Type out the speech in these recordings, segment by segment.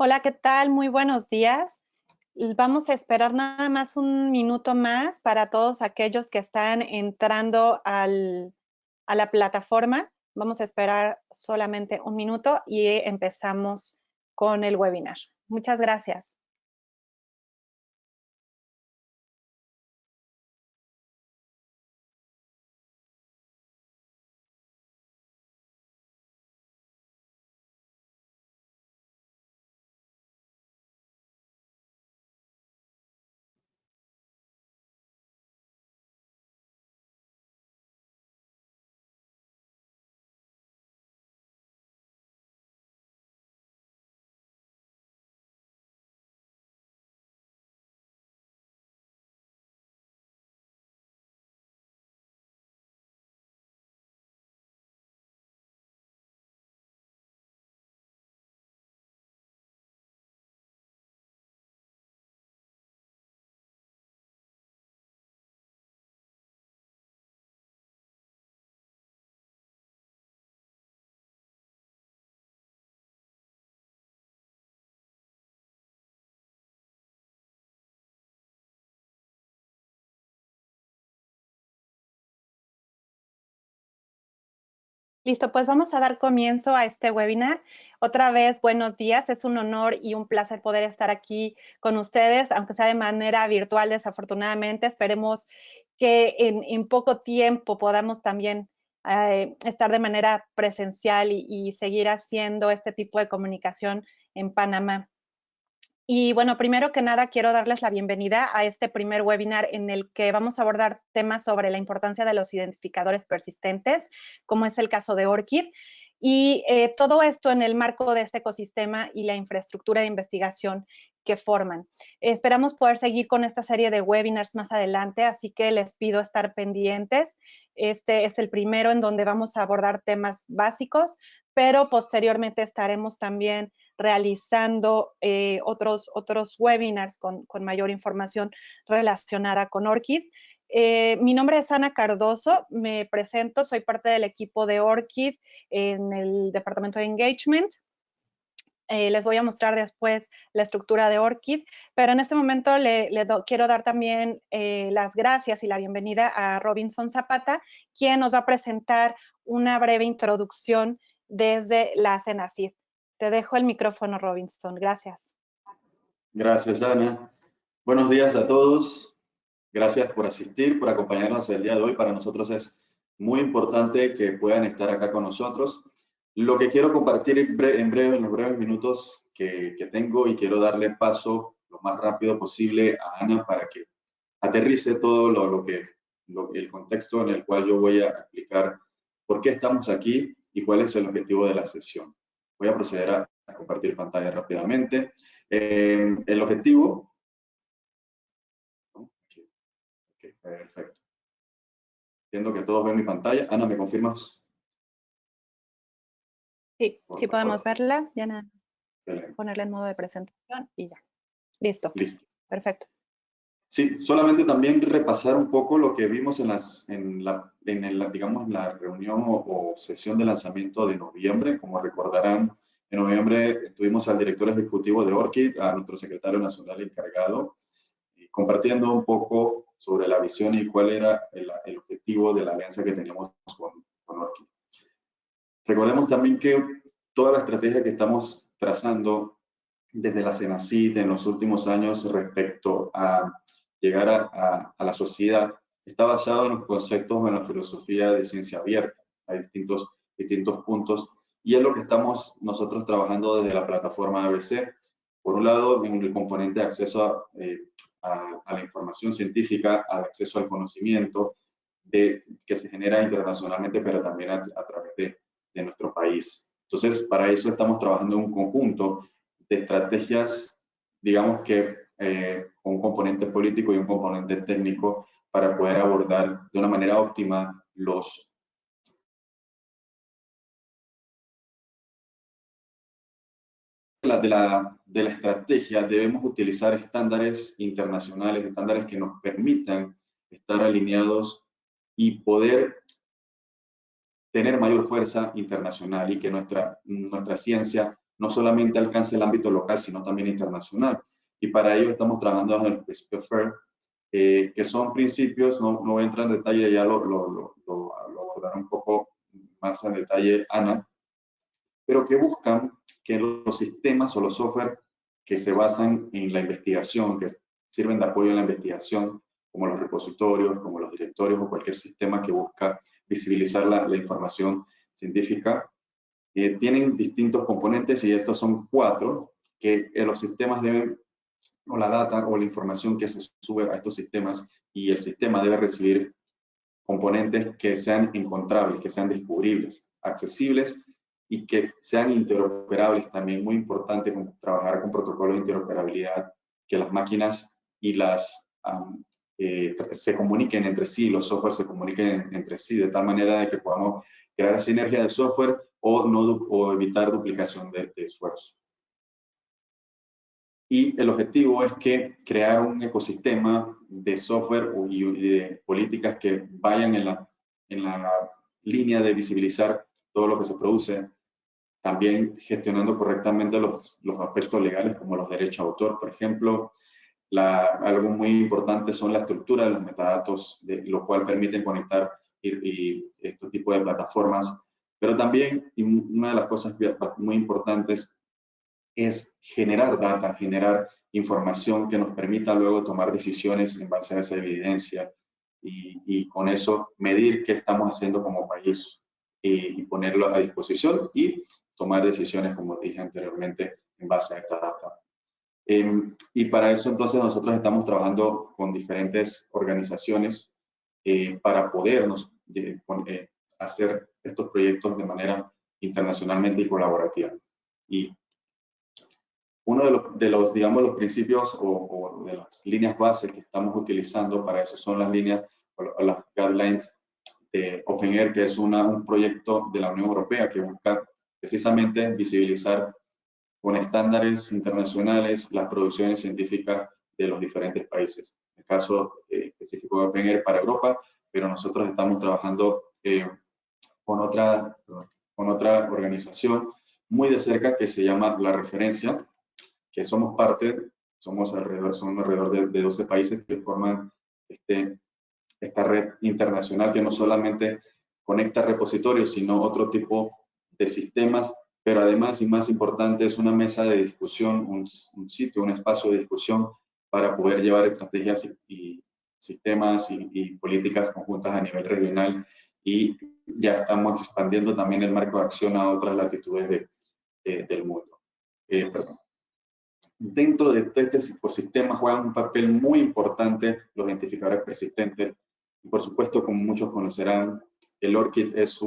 Hola, ¿qué tal? Muy buenos días. Vamos a esperar nada más un minuto más para todos aquellos que están entrando a la plataforma. Vamos a esperar solamente un minuto y empezamos con el webinar. Muchas gracias. Listo, pues vamos a dar comienzo a este webinar. Otra vez, buenos días. Es un honor y un placer poder estar aquí con ustedes, aunque sea de manera virtual, desafortunadamente. Esperemos que en poco tiempo podamos también estar de manera presencial y seguir haciendo este tipo de comunicación en Panamá. Y bueno, primero que nada quiero darles la bienvenida a este primer webinar en el que vamos a abordar temas sobre la importancia de los identificadores persistentes, como es el caso de ORCID, y todo esto en el marco de este ecosistema y la infraestructura de investigación que forman. Esperamos poder seguir con esta serie de webinars más adelante, así que les pido estar pendientes. Este es el primero en donde vamos a abordar temas básicos, pero posteriormente estaremos también realizando otros webinars con mayor información relacionada con ORCID. Mi nombre es Ana Cardoso, me presento, soy parte del equipo de ORCID en el departamento de Engagement. Les voy a mostrar después la estructura de ORCID, pero en este momento quiero dar también las gracias y la bienvenida a Robinson Zapata, quien nos va a presentar una breve introducción desde la CENACID. Te dejo el micrófono, Robinson. Gracias. Gracias, Ana. Buenos días a todos. Gracias por asistir, por acompañarnos el día de hoy. Para nosotros es muy importante que puedan estar acá con nosotros. Lo que quiero compartir en los breves minutos que tengo, y quiero darle paso lo más rápido posible a Ana para que aterrice todo el contexto en el cual yo voy a explicar por qué estamos aquí y cuál es el objetivo de la sesión. Voy a proceder a compartir pantalla rápidamente. El objetivo... Okay, perfecto. Entiendo que todos ven mi pantalla. Ana, ¿me confirmas? Sí, sí podemos verla. Ya nada más. Ponerle en modo de presentación y ya. Listo. Listo. Perfecto. Sí, solamente también repasar un poco lo que vimos digamos, la reunión o sesión de lanzamiento de noviembre. Como recordarán, en noviembre estuvimos al director ejecutivo de ORCID, a nuestro secretario nacional encargado, compartiendo un poco sobre la visión y cuál era el objetivo de la alianza que teníamos con ORCID. Recordemos también que toda la estrategia que estamos trazando desde la CENACID en los últimos años respecto a llegar a la sociedad está basado en los conceptos de la filosofía de ciencia abierta. Hay distintos puntos, y es lo que estamos nosotros trabajando desde la plataforma ABC. Por un lado, en el componente de acceso a la información científica, al acceso al conocimiento que se genera internacionalmente, pero también a través de nuestro país. Entonces, para eso estamos trabajando en un conjunto de estrategias, digamos que con un componente político y un componente técnico, para poder abordar de una manera óptima de la estrategia. Debemos utilizar estándares internacionales, estándares que nos permitan estar alineados y poder tener mayor fuerza internacional, y que nuestra ciencia no solamente alcance el ámbito local, sino también internacional. Y para ello estamos trabajando en el principio FAIR, que son principios, no voy a entrar en detalle, ya lo abordará un poco más en detalle Ana, pero que buscan que los sistemas o los software que se basan en la investigación, que sirven de apoyo en la investigación, como los repositorios, como los directorios o cualquier sistema que busca visibilizar la información científica, tienen distintos componentes y estos son 4 que los sistemas deben, o la data o la información que se sube a estos sistemas, y el sistema debe recibir componentes que sean encontrables, que sean descubribles, accesibles y que sean interoperables. También muy importante trabajar con protocolos de interoperabilidad, que las máquinas y se comuniquen entre sí, los software se comuniquen entre sí, de tal manera de que podamos crear sinergia de software o evitar duplicación de esfuerzo. Y el objetivo es que crear un ecosistema de software y de políticas que vayan en la línea de visibilizar todo lo que se produce, también gestionando correctamente los aspectos legales como los derechos de autor, por ejemplo. Algo muy importante son la estructura de los metadatos, lo cual permiten conectar y este tipo de plataformas. Pero también, y una de las cosas muy importantes, es generar data, generar información que nos permita luego tomar decisiones en base a esa evidencia y con eso medir qué estamos haciendo como país y ponerlo a disposición y tomar decisiones, como dije anteriormente, en base a esta data. Y para eso entonces nosotros estamos trabajando con diferentes organizaciones para podernos hacer estos proyectos de manera internacionalmente y colaborativa. Y uno digamos, los principios o de las líneas bases que estamos utilizando para eso son las líneas o las guidelines de OpenAIRE, que es un proyecto de la Unión Europea que busca precisamente visibilizar con estándares internacionales las producciones científicas de los diferentes países. En el caso específico de OpenAIRE para Europa, pero nosotros estamos trabajando con otra organización muy de cerca que se llama La Referencia, que somos parte, somos alrededor de 12 países que forman esta red internacional que no solamente conecta repositorios, sino otro tipo de sistemas, pero además, y más importante, es una mesa de discusión, un sitio, un espacio de discusión para poder llevar estrategias y sistemas y políticas conjuntas a nivel regional, y ya estamos expandiendo también el marco de acción a otras latitudes del mundo. Perdón. Dentro de este ecosistema juegan un papel muy importante los identificadores persistentes. Y por supuesto, como muchos conocerán, el ORCID es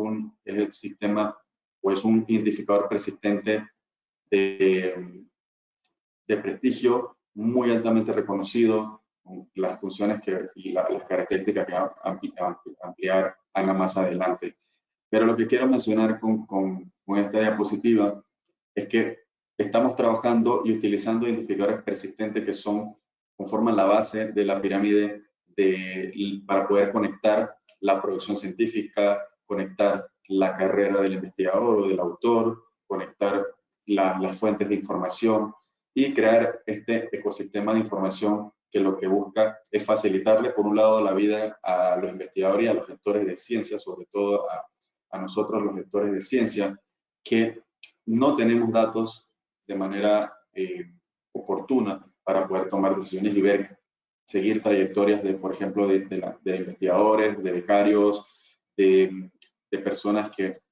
el sistema o es un identificador persistente de prestigio, muy altamente reconocido, con las funciones y las características que va a ampliar Ana más adelante. Pero lo que quiero mencionar con esta diapositiva es que estamos trabajando y utilizando identificadores persistentes que conforman la base de la pirámide para poder conectar la producción científica, conectar la carrera del investigador o del autor, conectar las fuentes de información y crear este ecosistema de información que lo que busca es facilitarle, por un lado, la vida a los investigadores y a los gestores de ciencia, sobre todo a nosotros los gestores de ciencia, que no tenemos datos de manera oportuna para poder tomar decisiones y seguir trayectorias por ejemplo, de investigadores, de becarios, de personas que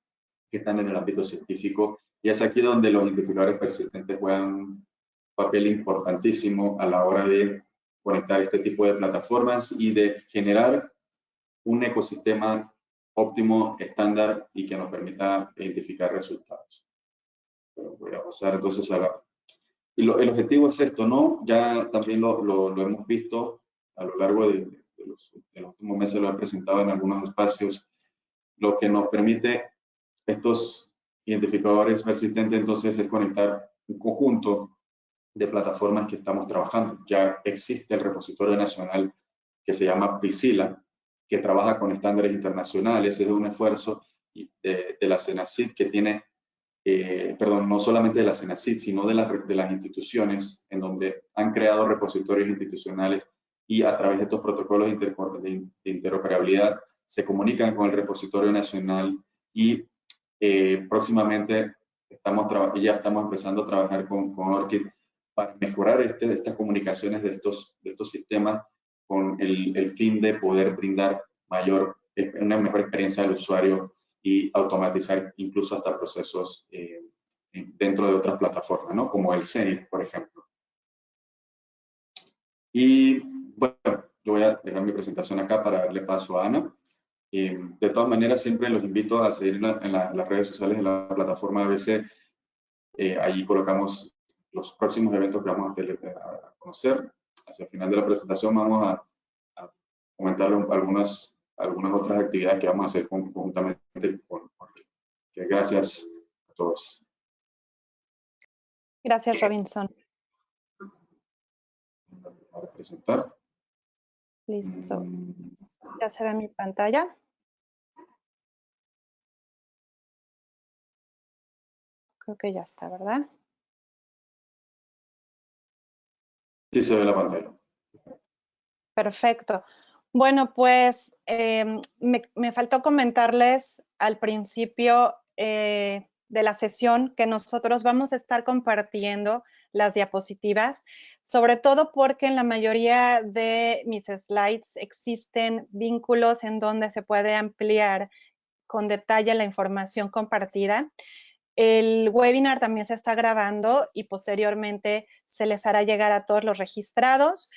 están en el ámbito científico. Y es aquí donde los identificadores persistentes juegan un papel importantísimo a la hora de conectar este tipo de plataformas y de generar un ecosistema óptimo, estándar y que nos permita identificar resultados. Pero voy a pasar entonces y el objetivo es esto, ¿no? Ya también lo hemos visto a lo largo de los últimos meses, lo he presentado en algunos espacios, lo que nos permite estos identificadores persistentes entonces es conectar un conjunto de plataformas que estamos trabajando. Ya existe el repositorio nacional que se llama Priscilla, que trabaja con estándares internacionales, es un esfuerzo de la CENACID que tiene perdón, no solamente de la CENACYT, sino de las instituciones en donde han creado repositorios institucionales y a través de estos protocolos de interoperabilidad se comunican con el repositorio nacional y próximamente ya estamos empezando a trabajar con ORCID para mejorar estas comunicaciones de estos sistemas con el fin de poder brindar una mejor experiencia al usuario y automatizar incluso hasta procesos dentro de otras plataformas, ¿no? Como el CENIT, por ejemplo. Y bueno, yo voy a dejar mi presentación acá para darle paso a Ana. De todas maneras, siempre los invito a seguir en las redes sociales de la plataforma ABC. Allí colocamos los próximos eventos que vamos a conocer. Hacia el final de la presentación vamos a comentar algunas otras actividades que vamos a hacer conjuntamente con gracias a todos. Gracias, Robinson. Para presentar. Listo. Ya se ve mi pantalla. Creo que ya está, ¿verdad? Sí, se ve la pantalla. Perfecto. Bueno, pues me faltó comentarles al principio de la sesión que nosotros vamos a estar compartiendo las diapositivas, sobre todo porque en la mayoría de mis slides existen vínculos en donde se puede ampliar con detalle la información compartida. El webinar también se está grabando y posteriormente se les hará llegar a todos los registrados.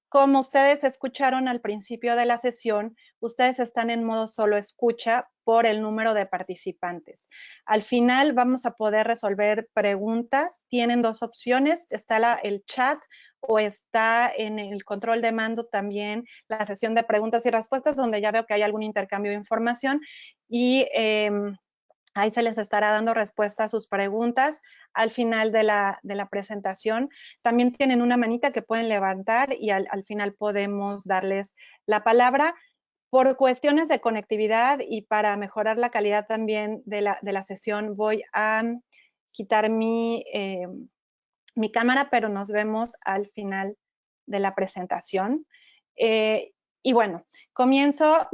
Como ustedes escucharon al principio de la sesión, ustedes están en modo solo escucha por el número de participantes. Al final vamos a poder resolver preguntas. Tienen dos opciones, está el chat o está en el control de mando también la sesión de preguntas y respuestas, donde ya veo que hay algún intercambio de información y ahí se les estará dando respuesta a sus preguntas al final de la presentación. También tienen una manita que pueden levantar y al final podemos darles la palabra. Por cuestiones de conectividad y para mejorar la calidad también de la sesión, voy a quitar mi cámara, pero nos vemos al final de la presentación. Y bueno, comienzo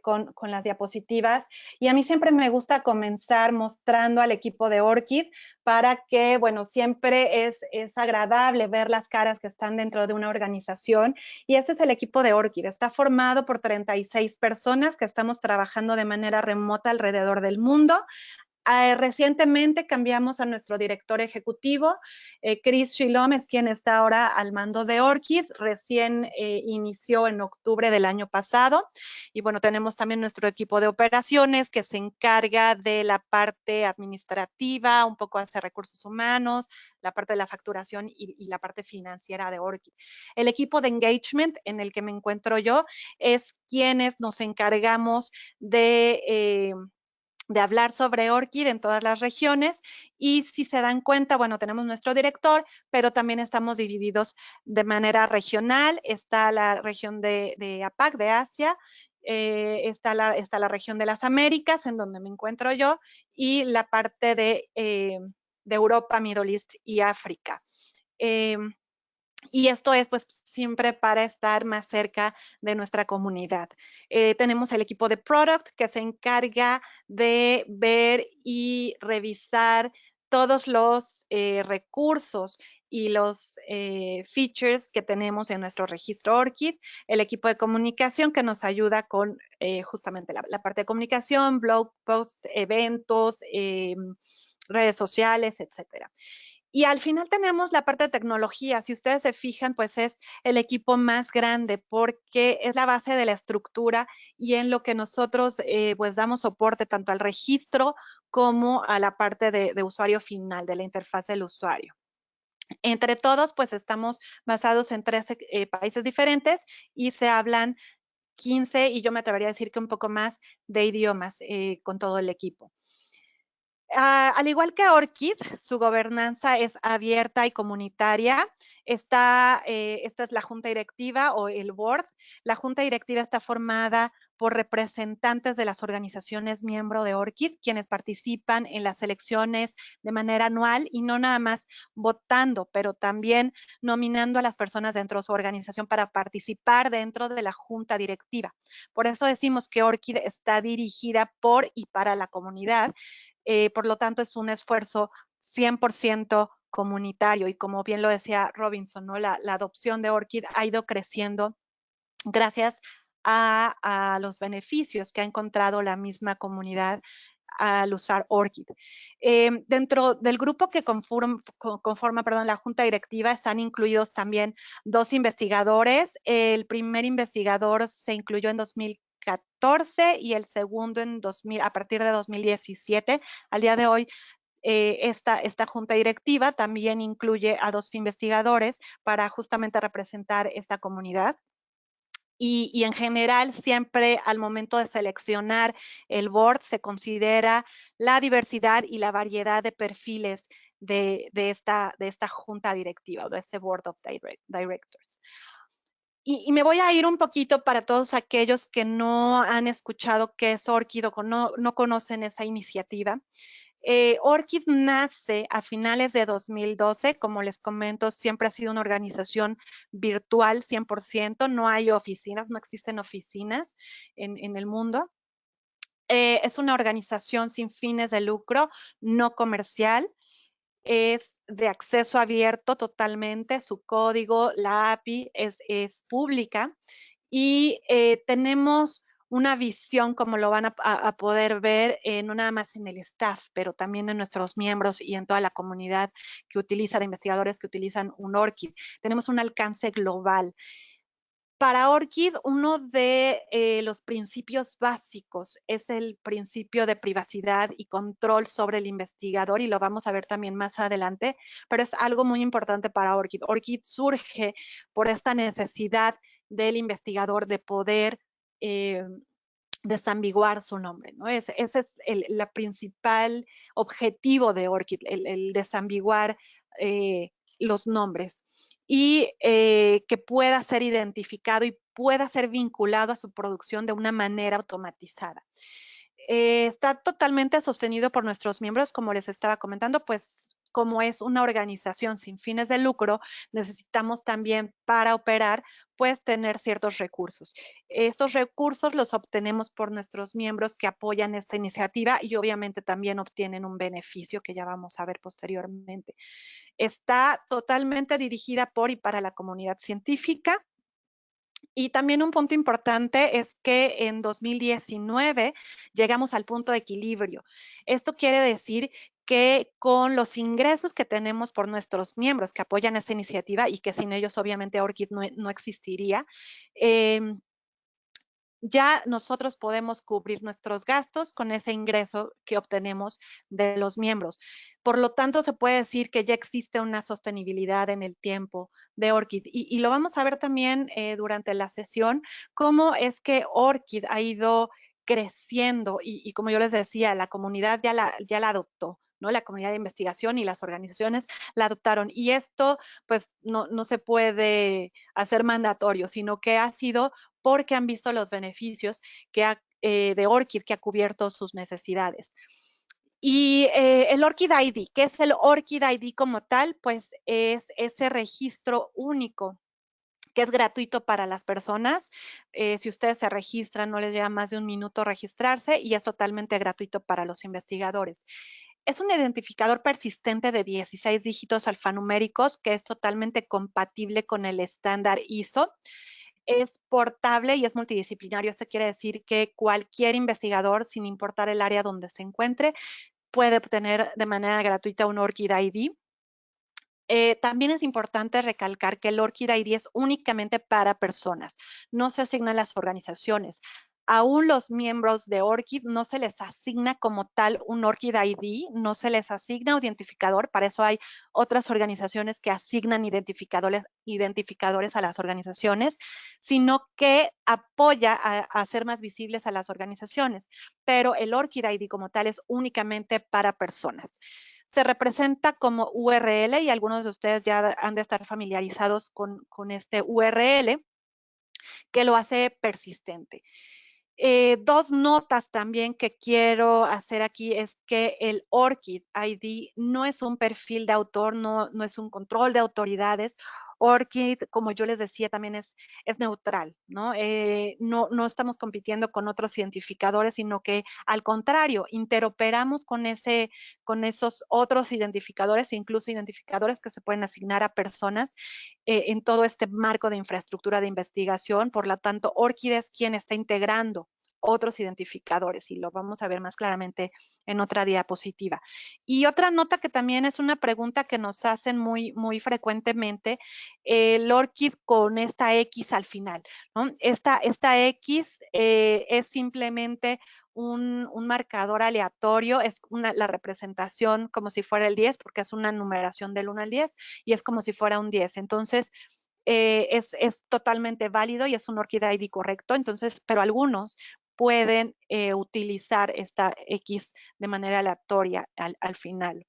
con las diapositivas y a mí siempre me gusta comenzar mostrando al equipo de ORCID para que, bueno, siempre es agradable ver las caras que están dentro de una organización y este es el equipo de ORCID. Está formado por 36 personas que estamos trabajando de manera remota alrededor del mundo. Recientemente cambiamos a nuestro director ejecutivo, Chris Shilom es quien está ahora al mando de ORCID, recién inició en octubre del año pasado y bueno, tenemos también nuestro equipo de operaciones que se encarga de la parte administrativa, un poco hacia recursos humanos, la parte de la facturación y la parte financiera de ORCID. El equipo de engagement en el que me encuentro yo es quienes nos encargamos de hablar sobre ORCID en todas las regiones y si se dan cuenta, bueno, tenemos nuestro director, pero también estamos divididos de manera regional. Está la región de APAC, de Asia, está la región de las Américas, en donde me encuentro yo, y la parte de Europa, Middle East y África. Y esto es pues siempre para estar más cerca de nuestra comunidad. Tenemos el equipo de Product que se encarga de ver y revisar todos los recursos y los features que tenemos en nuestro registro ORCID. El equipo de comunicación que nos ayuda con justamente la parte de comunicación, blog post, eventos, redes sociales, etcétera. Y al final tenemos la parte de tecnología. Si ustedes se fijan, pues es el equipo más grande porque es la base de la estructura y en lo que nosotros pues damos soporte tanto al registro como a la parte de usuario final, de la interfaz del usuario. Entre todos, pues estamos basados en 13 países diferentes y se hablan 15 y yo me atrevería a decir que un poco más de idiomas con todo el equipo. Al igual que ORCID, su gobernanza es abierta y comunitaria. Esta es la junta directiva o el board. La junta directiva está formada por representantes de las organizaciones miembro de ORCID, quienes participan en las elecciones de manera anual y no nada más votando, pero también nominando a las personas dentro de su organización para participar dentro de la junta directiva. Por eso decimos que ORCID está dirigida por y para la comunidad, por lo tanto es un esfuerzo 100% comunitario y como bien lo decía Robinson, ¿no? La adopción de ORCID ha ido creciendo gracias a los beneficios que ha encontrado la misma comunidad al usar ORCID. Dentro del grupo que conforma la junta directiva están incluidos también 2 investigadores. El primer investigador se incluyó en 2014 y el segundo a partir de 2017. Al día de hoy, esta junta directiva también incluye a 2 investigadores para justamente representar esta comunidad. Y en general, siempre al momento de seleccionar el board se considera la diversidad y la variedad de perfiles de esta junta directiva o de este Board of Directors. Y me voy a ir un poquito para todos aquellos que no han escuchado qué es ORCID o no conocen esa iniciativa. ORCID nace a finales de 2012, como les comento, siempre ha sido una organización virtual 100%, no hay oficinas, no existen oficinas en el mundo. Es una organización sin fines de lucro, no comercial, es de acceso abierto totalmente, su código, la API es pública y tenemos una visión, como lo van a poder ver, no nada más en el staff, pero también en nuestros miembros y en toda la comunidad que utiliza, de investigadores que utilizan un ORCID. Tenemos un alcance global. Para ORCID, uno de los principios básicos es el principio de privacidad y control sobre el investigador, y lo vamos a ver también más adelante, pero es algo muy importante para ORCID. ORCID surge por esta necesidad del investigador de poder desambiguar su nombre, ¿no? Ese es el principal objetivo de ORCID, el desambiguar los nombres y que pueda ser identificado y pueda ser vinculado a su producción de una manera automatizada. Está totalmente sostenido por nuestros miembros, como les estaba comentando, pues como es una organización sin fines de lucro, necesitamos también para operar, pues tener ciertos recursos. Estos recursos los obtenemos por nuestros miembros que apoyan esta iniciativa y obviamente también obtienen un beneficio que ya vamos a ver posteriormente. Está totalmente dirigida por y para la comunidad científica. Y también un punto importante es que en 2019 llegamos al punto de equilibrio. Esto quiere decir que con los ingresos que tenemos por nuestros miembros que apoyan esta iniciativa y que sin ellos obviamente ORCID no existiría, ya nosotros podemos cubrir nuestros gastos con ese ingreso que obtenemos de los miembros. Por lo tanto, se puede decir que ya existe una sostenibilidad en el tiempo de ORCID. Y lo vamos a ver también durante la sesión, cómo es que ORCID ha ido creciendo y como yo les decía, la comunidad ya la adoptó. ¿No? La comunidad de investigación y las organizaciones la adoptaron. Y esto, pues, no se puede hacer mandatorio, sino que ha sido porque han visto los beneficios de ORCID que ha cubierto sus necesidades. Y el ORCID ID, ¿qué es el ORCID ID como tal? Pues es ese registro único que es gratuito para las personas. Si ustedes se registran, no les lleva más de 1 minuto registrarse y es totalmente gratuito para los investigadores. Es un identificador persistente de 16 dígitos alfanuméricos que es totalmente compatible con el estándar ISO. Es portable y es multidisciplinario. Esto quiere decir que cualquier investigador, sin importar el área donde se encuentre, puede obtener de manera gratuita un ORCID ID. También es importante recalcar que el ORCID ID es únicamente para personas, no se asigna a las organizaciones. Aún los miembros de ORCID no se les asigna como tal un ORCID ID, no se les asigna un identificador, para eso hay otras organizaciones que asignan identificadores a las organizaciones, sino que apoya a hacer más visibles a las organizaciones, pero el ORCID ID como tal es únicamente para personas. Se representa como URL y algunos de ustedes ya han de estar familiarizados con este URL que lo hace persistente. Dos notas también que quiero hacer aquí es que el ORCID ID no es un perfil de autor, no es un control de autoridades. ORCID, como yo les decía, también es neutral, ¿no? No estamos compitiendo con otros identificadores, sino que al contrario, interoperamos con esos otros identificadores e incluso identificadores que se pueden asignar a personas en todo este marco de infraestructura de investigación. Por lo tanto, ORCID es quien está integrando otros identificadores y lo vamos a ver más claramente en otra diapositiva. Y otra nota que también es una pregunta que nos hacen muy frecuentemente, el ORCID con esta X al final, ¿no? Esta X es simplemente un marcador aleatorio, es la representación como si fuera el 10, porque es una numeración del 1 al 10, y es como si fuera un 10. Entonces, es totalmente válido y es un ORCID ID correcto, entonces, pero algunos pueden utilizar esta X de manera aleatoria al final.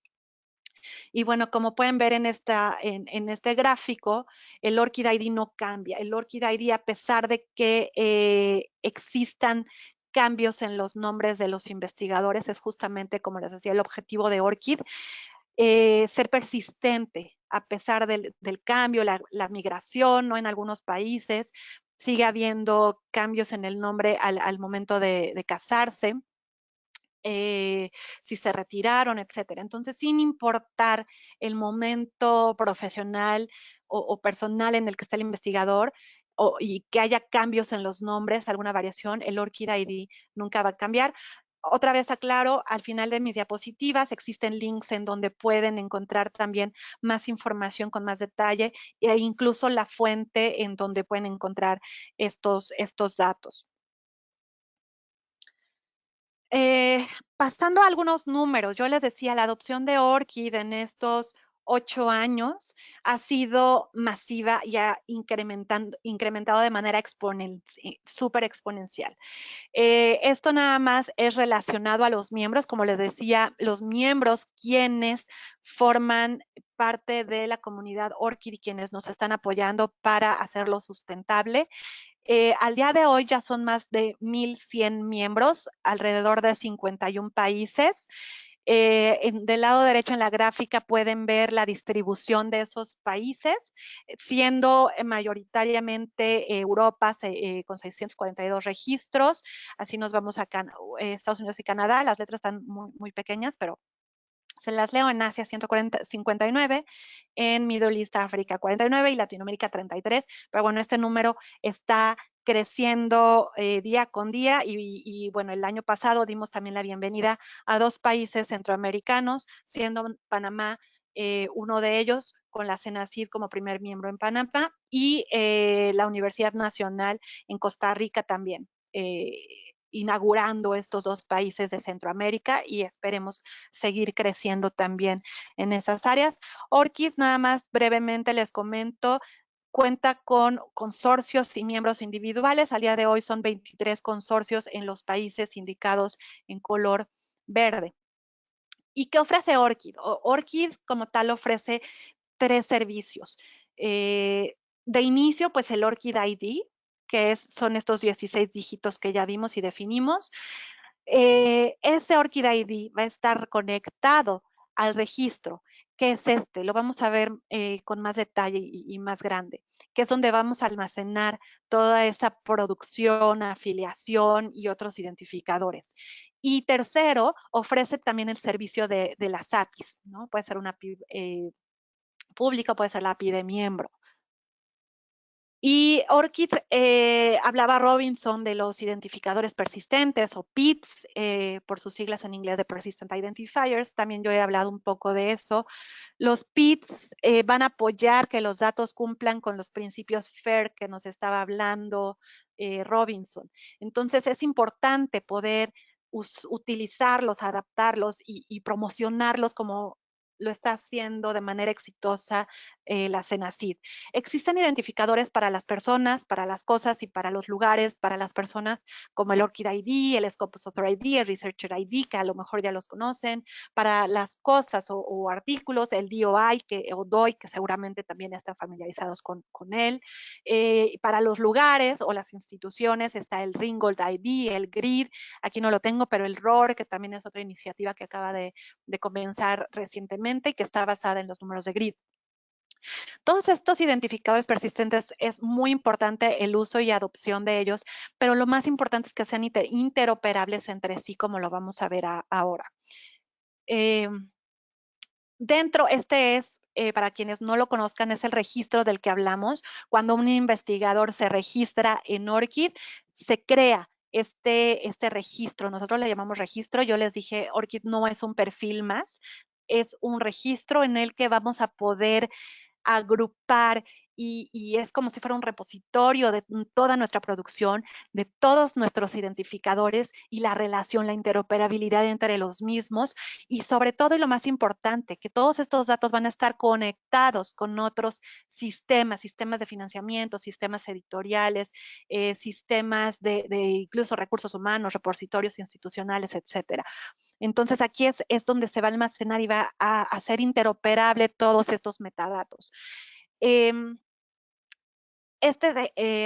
Y bueno, como pueden ver en este gráfico, el ORCID ID no cambia. El ORCID ID, a pesar de que existan cambios en los nombres de los investigadores, es justamente, como les decía, el objetivo de ORCID, ser persistente a pesar del cambio, la migración, ¿no? En algunos países sigue habiendo cambios en el nombre al momento de casarse. Si se retiraron, etcétera. Entonces, sin importar el momento profesional o personal en el que está el investigador y que haya cambios en los nombres, alguna variación, el ORCID ID nunca va a cambiar. Otra vez aclaro, al final de mis diapositivas existen links en donde pueden encontrar también más información con más detalle e incluso la fuente en donde pueden encontrar estos datos. Eh, Pasando a algunos números, yo les decía, la adopción de ORCID en estos 8 años ha sido masiva y ha incrementado de manera súper exponencial. Esto nada más es relacionado a los miembros, como les decía, los miembros quienes forman parte de la comunidad ORCID y quienes nos están apoyando para hacerlo sustentable. Al día de hoy ya son más de 1,100 miembros, alrededor de 51 países. Del lado derecho en la gráfica pueden ver la distribución de esos países, siendo mayoritariamente Europa con 642 registros. Así nos vamos a Estados Unidos y Canadá. Las letras están muy pequeñas, pero se las leo: en Asia 59, en Middle East, África 49 y Latinoamérica 33. Pero bueno, este número está creciendo día con día y bueno, el año pasado dimos también la bienvenida a 2 países centroamericanos, siendo Panamá uno de ellos, con la CENACID como primer miembro en Panamá y la Universidad Nacional en Costa Rica también. Inaugurando estos 2 países de Centroamérica y esperemos seguir creciendo también en esas áreas. ORCID, nada más brevemente les comento, cuenta con consorcios y miembros individuales. Al día de hoy son 23 consorcios en los países indicados en color verde. ¿Y qué ofrece ORCID? ORCID como tal ofrece 3 servicios. De inicio, pues el ORCID ID, que son estos 16 dígitos que ya vimos y definimos. Ese ORCID ID va a estar conectado al registro, que es este. Lo vamos a ver con más detalle y más grande, que es donde vamos a almacenar toda esa producción, afiliación y otros identificadores. Y tercero, ofrece también el servicio de las APIs, ¿no? Puede ser una API pública, puede ser la API de miembro. Y ORCID, hablaba Robinson de los identificadores persistentes o PIDs, por sus siglas en inglés de Persistent Identifiers. También yo he hablado un poco de eso. Los PIDs van a apoyar que los datos cumplan con los principios FAIR que nos estaba hablando Robinson. Entonces es importante poder utilizarlos, adaptarlos y promocionarlos como lo está haciendo de manera exitosa la CENACID. Existen identificadores para las personas, para las cosas y para los lugares, para las personas, como el ORCID ID, el Scopus Author ID, el Researcher ID, que a lo mejor ya los conocen, para las cosas o artículos, el DOI o DOI, que seguramente también están familiarizados con él. Para los lugares o las instituciones está el Ringgold ID, el GRID, aquí no lo tengo, pero el ROR, que también es otra iniciativa que acaba de comenzar recientemente y que está basada en los números de GRID. Todos estos identificadores persistentes es muy importante el uso y adopción de ellos, pero lo más importante es que sean interoperables entre sí, como lo vamos a ver ahora. Este es, para quienes no lo conozcan, es el registro del que hablamos. Cuando un investigador se registra en ORCID, se crea este registro. Nosotros le llamamos registro. Yo les dije, ORCID no es un perfil más, es un registro en el que vamos a poder agrupar y es como si fuera un repositorio de toda nuestra producción, de todos nuestros identificadores y la relación, la interoperabilidad entre los mismos y sobre todo y lo más importante, que todos estos datos van a estar conectados con otros sistemas de financiamiento, sistemas editoriales, sistemas de incluso recursos humanos, repositorios institucionales, etcétera. Entonces aquí es donde se va a almacenar y va a hacer interoperable todos estos metadatos.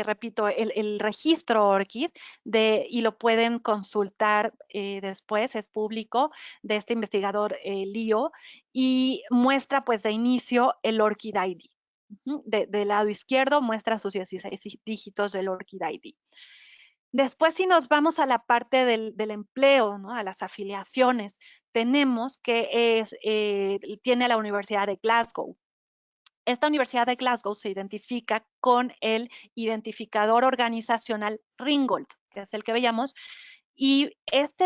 Repito, el registro ORCID, y lo pueden consultar después, es público, de este investigador Lío, y muestra pues de inicio el ORCID ID. Del lado izquierdo muestra sus 16 dígitos del ORCID ID. Después, si nos vamos a la parte del empleo, ¿no? A las afiliaciones, tenemos que tiene a la Universidad de Glasgow. Esta Universidad de Glasgow se identifica con el identificador organizacional Ringgold, que es el que veíamos, y este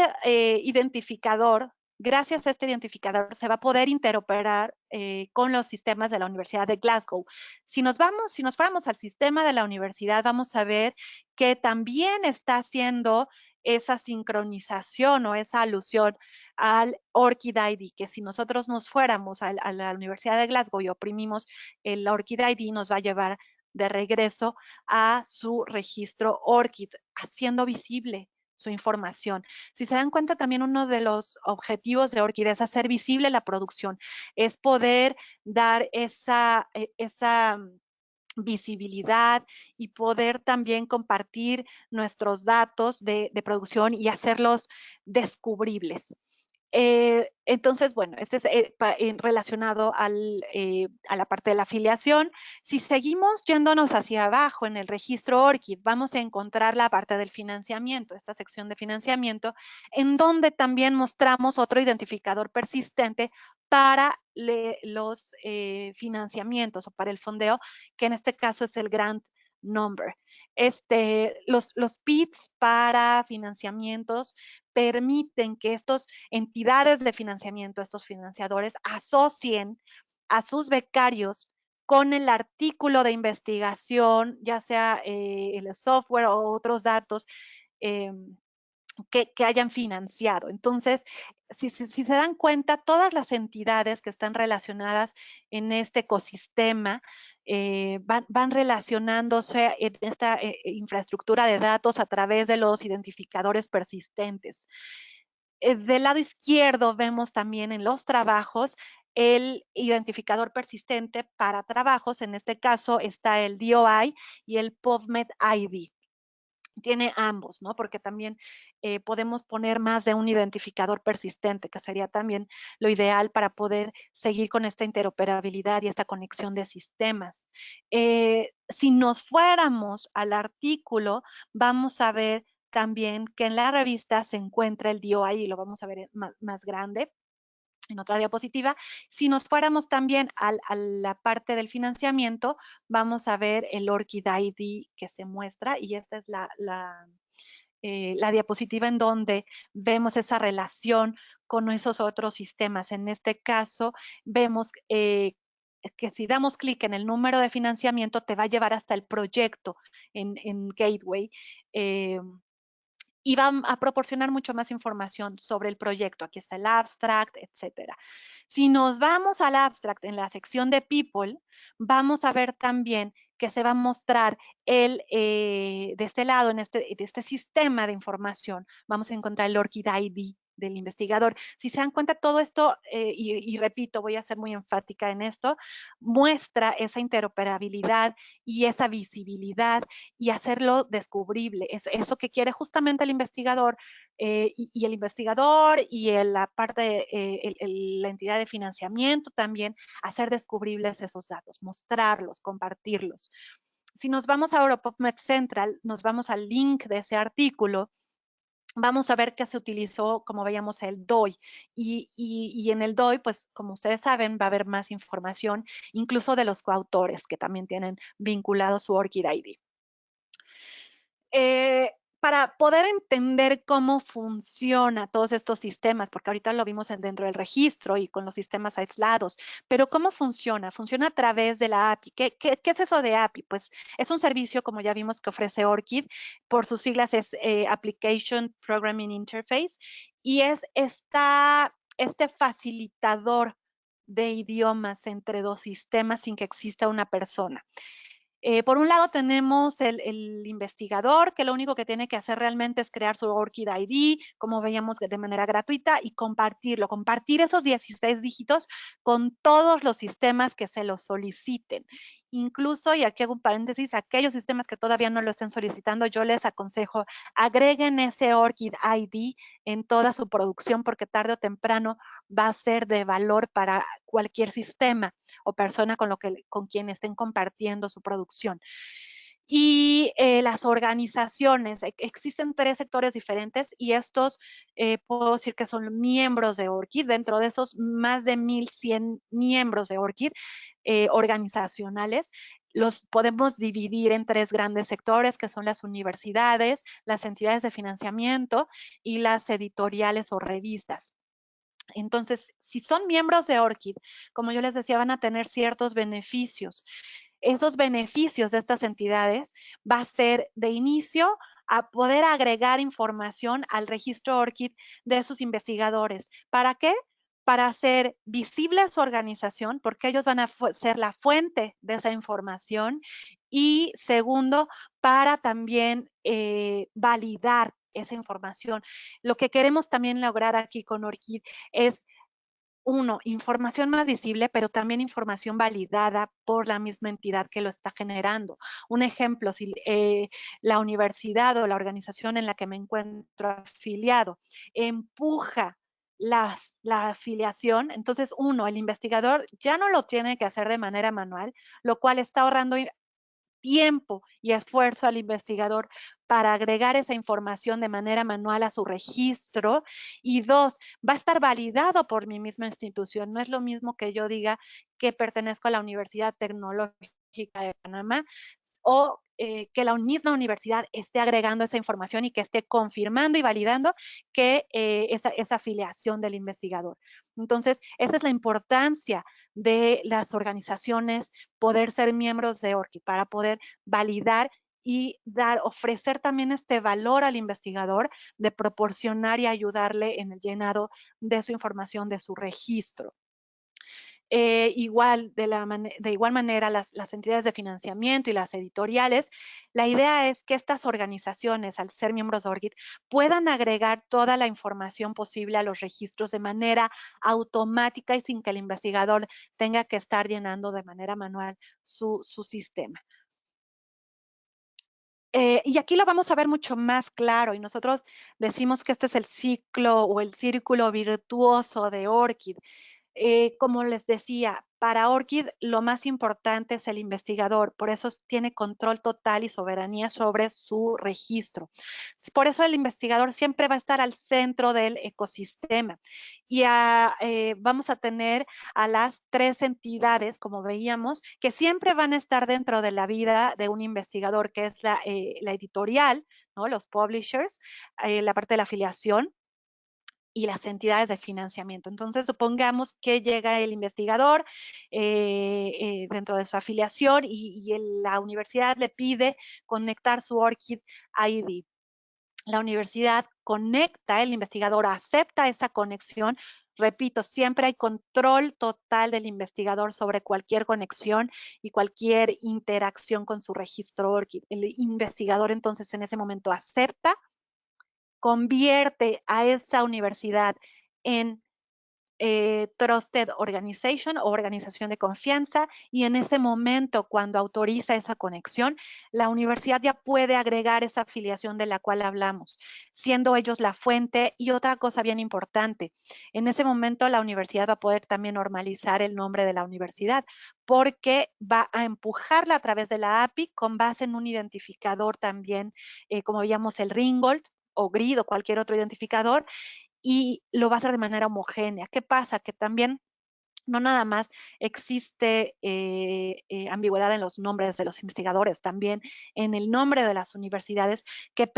identificador, gracias a este identificador, se va a poder interoperar con los sistemas de la Universidad de Glasgow. Si nos fuéramos al sistema de la universidad, vamos a ver que también está haciendo esa sincronización o esa alusión al ORCID ID, que si nosotros nos fuéramos a la Universidad de Glasgow y oprimimos el ORCID ID, nos va a llevar de regreso a su registro ORCID, haciendo visible su información. Si se dan cuenta, también uno de los objetivos de ORCID es hacer visible la producción, es poder dar esa visibilidad y poder también compartir nuestros datos de producción y hacerlos descubribles. Entonces, bueno, este es relacionado a la parte de la afiliación. Si seguimos yéndonos hacia abajo en el registro ORCID, vamos a encontrar la parte del financiamiento, esta sección de financiamiento, en donde también mostramos otro identificador persistente para los financiamientos o para el fondeo, que en este caso es el Grant Number. Los PITs para financiamientos permiten que estas entidades de financiamiento, estos financiadores, asocien a sus becarios con el artículo de investigación, ya sea el software o otros datos que hayan financiado. Entonces, si se dan cuenta, todas las entidades que están relacionadas en este ecosistema van relacionándose en esta infraestructura de datos a través de los identificadores persistentes. Del lado izquierdo vemos también en los trabajos el identificador persistente para trabajos. En este caso está el DOI y el PubMed ID. Tiene ambos, ¿no? Porque también podemos poner más de un identificador persistente, que sería también lo ideal para poder seguir con esta interoperabilidad y esta conexión de sistemas. Si nos fuéramos al artículo, vamos a ver también que en la revista se encuentra el DOI, y lo vamos a ver más grande en otra diapositiva. Si nos fuéramos también a la parte del financiamiento, vamos a ver el ORCID ID que se muestra, y esta es la diapositiva en donde vemos esa relación con esos otros sistemas. En este caso, vemos que si damos clic en el número de financiamiento, te va a llevar hasta el proyecto en Gateway. y va a proporcionar mucho más información sobre el proyecto. Aquí está el abstract, etcétera. Si nos vamos al abstract en la sección de People, vamos a ver también que se va a mostrar de este lado, de este sistema de información, vamos a encontrar el ORCID ID del investigador. Si se dan cuenta, todo esto, y repito, voy a ser muy enfática en esto, muestra esa interoperabilidad y esa visibilidad y hacerlo descubrible. Eso que quiere justamente el investigador, y el investigador y la parte, la entidad de financiamiento también, hacer descubribles esos datos, mostrarlos, compartirlos. Si nos vamos a PubMed Central, nos vamos al link de ese artículo, vamos a ver que se utilizó, como veíamos, el DOI. Y en el DOI, pues, como ustedes saben, va a haber más información, incluso de los coautores, que también tienen vinculado su ORCID ID. Para poder entender cómo funciona todos estos sistemas, porque ahorita lo vimos dentro del registro y con los sistemas aislados, pero ¿cómo funciona? Funciona a través de la API. ¿Qué es eso de API? Pues es un servicio, como ya vimos, que ofrece ORCID, por sus siglas es Application Programming Interface, y es este facilitador de idiomas entre dos sistemas sin que exista una persona. Por un lado tenemos el investigador, que lo único que tiene que hacer realmente es crear su ORCID ID, como veíamos, de manera gratuita, y compartirlo, compartir esos 16 dígitos con todos los sistemas que se lo soliciten. Incluso, y aquí hago un paréntesis, aquellos sistemas que todavía no lo estén solicitando, yo les aconsejo, agreguen ese ORCID ID en toda su producción, porque tarde o temprano va a ser de valor para cualquier sistema o persona con quien estén compartiendo su producción. Y las organizaciones, existen 3 sectores diferentes y estos puedo decir que son miembros de ORCID. Dentro de esos, más de 1,100 miembros de ORCID organizacionales. Los podemos dividir en 3 grandes sectores, que son las universidades, las entidades de financiamiento y las editoriales o revistas. Entonces, si son miembros de ORCID, como yo les decía, van a tener ciertos beneficios. Esos beneficios de estas entidades va a ser de inicio a poder agregar información al registro ORCID de sus investigadores. ¿Para qué? Para hacer visible su organización, porque ellos van a ser la fuente de esa información. Y segundo, para también validar esa información. Lo que queremos también lograr aquí con ORCID es, uno, información más visible, pero también información validada por la misma entidad que lo está generando. Un ejemplo, si la universidad o la organización en la que me encuentro afiliado empuja la afiliación, entonces, uno, el investigador ya no lo tiene que hacer de manera manual, lo cual está ahorrando tiempo y esfuerzo al investigador para agregar esa información de manera manual a su registro. Y 2, va a estar validado por mi misma institución. No es lo mismo que yo diga que pertenezco a la Universidad Tecnológica de Panamá o que la misma universidad esté agregando esa información y que esté confirmando y validando que esa afiliación del investigador. Entonces, esa es la importancia de las organizaciones, poder ser miembros de ORCID, para poder validar y ofrecer también este valor al investigador de proporcionar y ayudarle en el llenado de su información, de su registro. De igual manera, las entidades de financiamiento y las editoriales, la idea es que estas organizaciones, al ser miembros de ORCID, puedan agregar toda la información posible a los registros de manera automática y sin que el investigador tenga que estar llenando de manera manual su sistema. Y aquí lo vamos a ver mucho más claro, y nosotros decimos que este es el ciclo o el círculo virtuoso de ORCID. Como les decía, para ORCID lo más importante es el investigador, por eso tiene control total y soberanía sobre su registro. Por eso el investigador siempre va a estar al centro del ecosistema. Y vamos a tener a las 3 entidades, como veíamos, que siempre van a estar dentro de la vida de un investigador, que es la editorial, ¿no? Los publishers, la parte de la afiliación y las entidades de financiamiento. Entonces, supongamos que llega el investigador dentro de su afiliación y la universidad le pide conectar su ORCID ID. la universidad conecta, el investigador acepta esa conexión. Repito, siempre hay control total del investigador sobre cualquier conexión y cualquier interacción con su registro ORCID. El investigador entonces en ese momento acepta, convierte a esa universidad en Trusted Organization o organización de confianza, y en ese momento, cuando autoriza esa conexión, la universidad ya puede agregar esa afiliación de la cual hablamos, siendo ellos la fuente. Y otra cosa bien importante, en ese momento la universidad va a poder también normalizar el nombre de la universidad, porque va a empujarla a través de la API con base en un identificador también, como veíamos el Ringgold o GRID o cualquier otro identificador, y lo va a hacer de manera homogénea. ¿Qué pasa? Que también no nada más existe ambigüedad en los nombres de los investigadores, también en el nombre de las universidades, que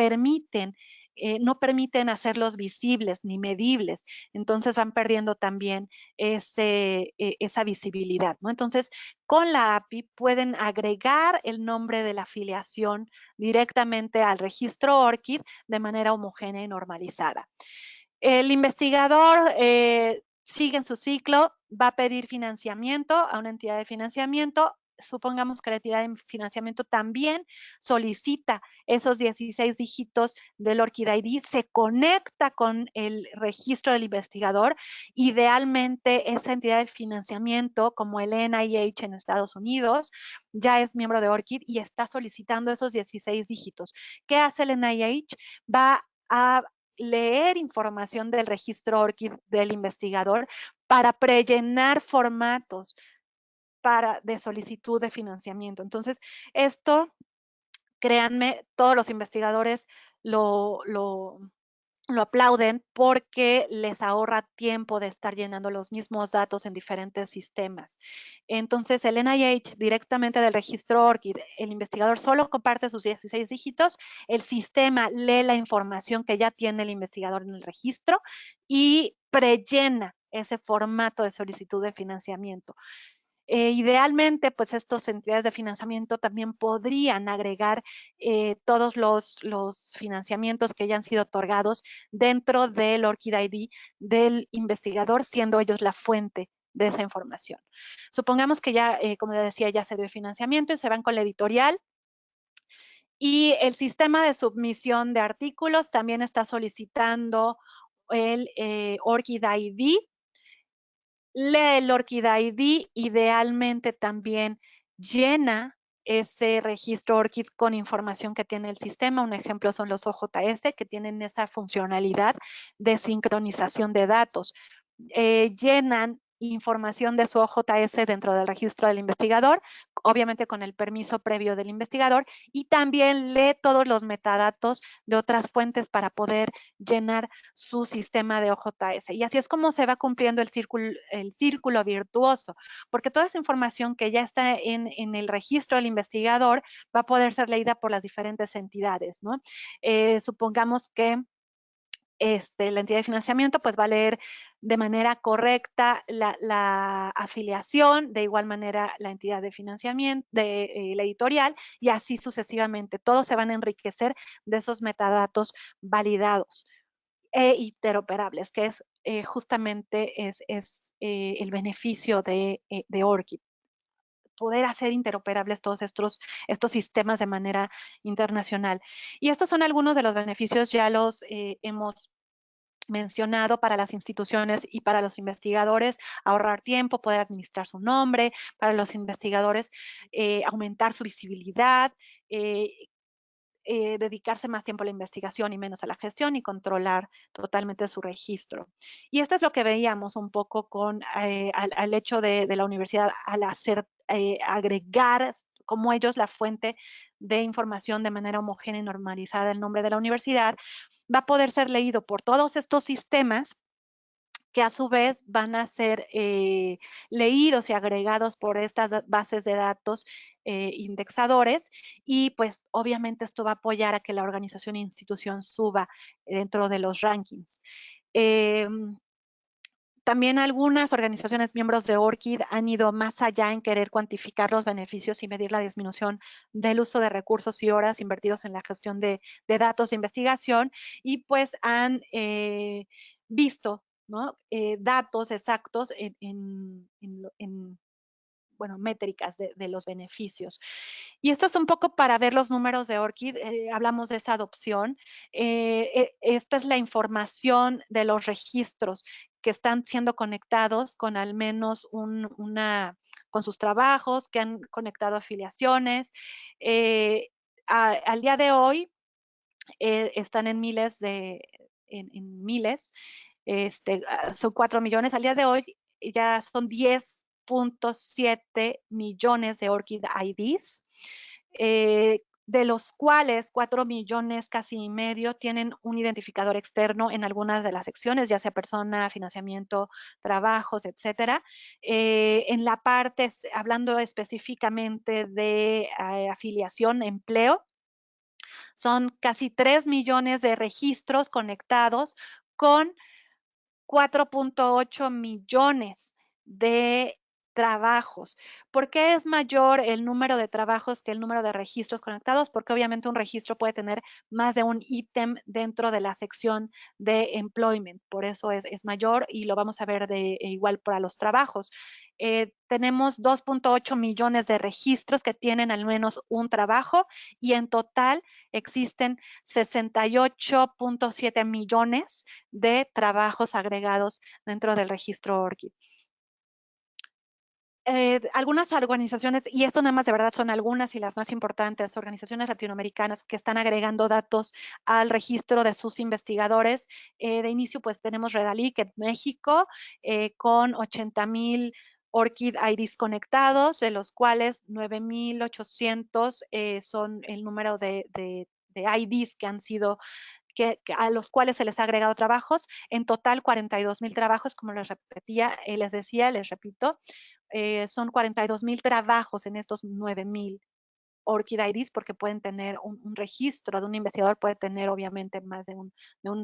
no permiten hacerlos visibles ni medibles. Entonces van perdiendo también esa visibilidad, ¿no? Entonces, con la API pueden agregar el nombre de la afiliación directamente al registro ORCID de manera homogénea y normalizada. El investigador sigue en su ciclo, va a pedir financiamiento a una entidad de financiamiento. Supongamos que la entidad de financiamiento también solicita esos 16 dígitos del ORCID ID, se conecta con el registro del investigador. Idealmente, esa entidad de financiamiento, como el NIH en Estados Unidos, ya es miembro de ORCID y está solicitando esos 16 dígitos. ¿Qué hace el NIH? Va a leer información del registro ORCID del investigador para prellenar formatos de solicitud de financiamiento. Entonces, esto, créanme, todos los investigadores lo aplauden porque les ahorra tiempo de estar llenando los mismos datos en diferentes sistemas. Entonces, el NIH directamente del registro ORCID, el investigador solo comparte sus 16 dígitos, el sistema lee la información que ya tiene el investigador en el registro y prellena ese formato de solicitud de financiamiento. Idealmente, pues estas entidades de financiamiento también podrían agregar todos los financiamientos que ya han sido otorgados dentro del ORCID ID del investigador, siendo ellos la fuente de esa información. Supongamos que ya, como decía, ya se dio financiamiento y se van con la editorial, y el sistema de submisión de artículos también está solicitando el ORCID ID. Lee el ORCID ID, idealmente también llena ese registro ORCID con información que tiene el sistema. Un ejemplo son los OJS, que tienen esa funcionalidad de sincronización de datos. Llenan información de su OJS dentro del registro del investigador, obviamente con el permiso previo del investigador, y también lee todos los metadatos de otras fuentes para poder llenar su sistema de OJS. Y así es como se va cumpliendo el círculo virtuoso, porque toda esa información que ya está en el registro del investigador va a poder ser leída por las diferentes entidades, ¿no? Supongamos que la entidad de financiamiento pues va a leer de manera correcta la afiliación, de igual manera la entidad de financiamiento, la editorial, y así sucesivamente. Todos se van a enriquecer de esos metadatos validados e interoperables, que es justamente el beneficio de ORCID, poder hacer interoperables todos estos sistemas de manera internacional. Y estos son algunos de los beneficios, ya los hemos mencionado, para las instituciones y para los investigadores: ahorrar tiempo, poder administrar su nombre; para los investigadores, aumentar su visibilidad, eh, dedicarse más tiempo a la investigación y menos a la gestión, y controlar totalmente su registro. Y esto es lo que veíamos un poco con al hecho de la universidad, al hacer agregar como ellos la fuente de información de manera homogénea y normalizada el nombre de la universidad, va a poder ser leído por todos estos sistemas, que a su vez van a ser leídos y agregados por estas bases de datos indexadores, y pues obviamente esto va a apoyar a que la organización e institución suba dentro de los rankings. También algunas organizaciones miembros de ORCID han ido más allá en querer cuantificar los beneficios y medir la disminución del uso de recursos y horas invertidos en la gestión de datos de investigación, y pues han visto, ¿no? Datos exactos bueno, métricas de los beneficios. Y esto es un poco para ver los números de ORCID. Hablamos de esa adopción. Esta es la información de los registros que están siendo conectados con al menos con sus trabajos, que han conectado afiliaciones. Al día de hoy están en miles en miles, son 4 millones. Al día de hoy ya son 10.7 millones de ORCID IDs, de los cuales 4 millones casi y medio tienen un identificador externo en algunas de las secciones, ya sea persona, financiamiento, trabajos, etcétera. En la parte, hablando específicamente de afiliación, empleo, son casi 3 millones de registros conectados con 4.8 millones de trabajos. ¿Por qué es mayor el número de trabajos que el número de registros conectados? Porque obviamente un registro puede tener más de un ítem dentro de la sección de employment. Por eso es mayor, y lo vamos a ver igual para los trabajos. Tenemos 2.8 millones de registros que tienen al menos un trabajo, y en total existen 68.7 millones de trabajos agregados dentro del registro ORCID. Algunas organizaciones, y esto nada más de verdad son algunas y las más importantes, organizaciones latinoamericanas que están agregando datos al registro de sus investigadores. De inicio, pues tenemos Redalic en México, con 80,000 ORCID IDs conectados, de los cuales 9,800 son el número de IDs que han sido a los cuales se les ha agregado trabajos. En total, 42,000 trabajos, como les repetía, les decía, les repito, son 42,000 trabajos en estos 9,000 ORCID IDs, porque pueden tener un registro de un investigador, puede tener obviamente más de un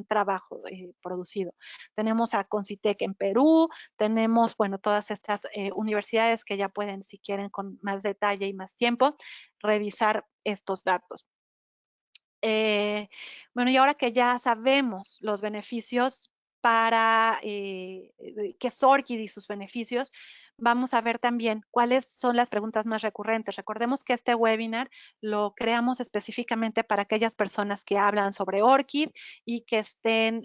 trabajo producido. Tenemos a Concitec en Perú, tenemos, bueno, todas estas universidades que ya pueden, si quieren, con más detalle y más tiempo, revisar estos datos. Bueno, y ahora que ya sabemos los beneficios para qué es ORCID y sus beneficios, vamos a ver también cuáles son las preguntas más recurrentes. Recordemos que este webinar lo creamos específicamente para aquellas personas que hablan sobre ORCID y que estén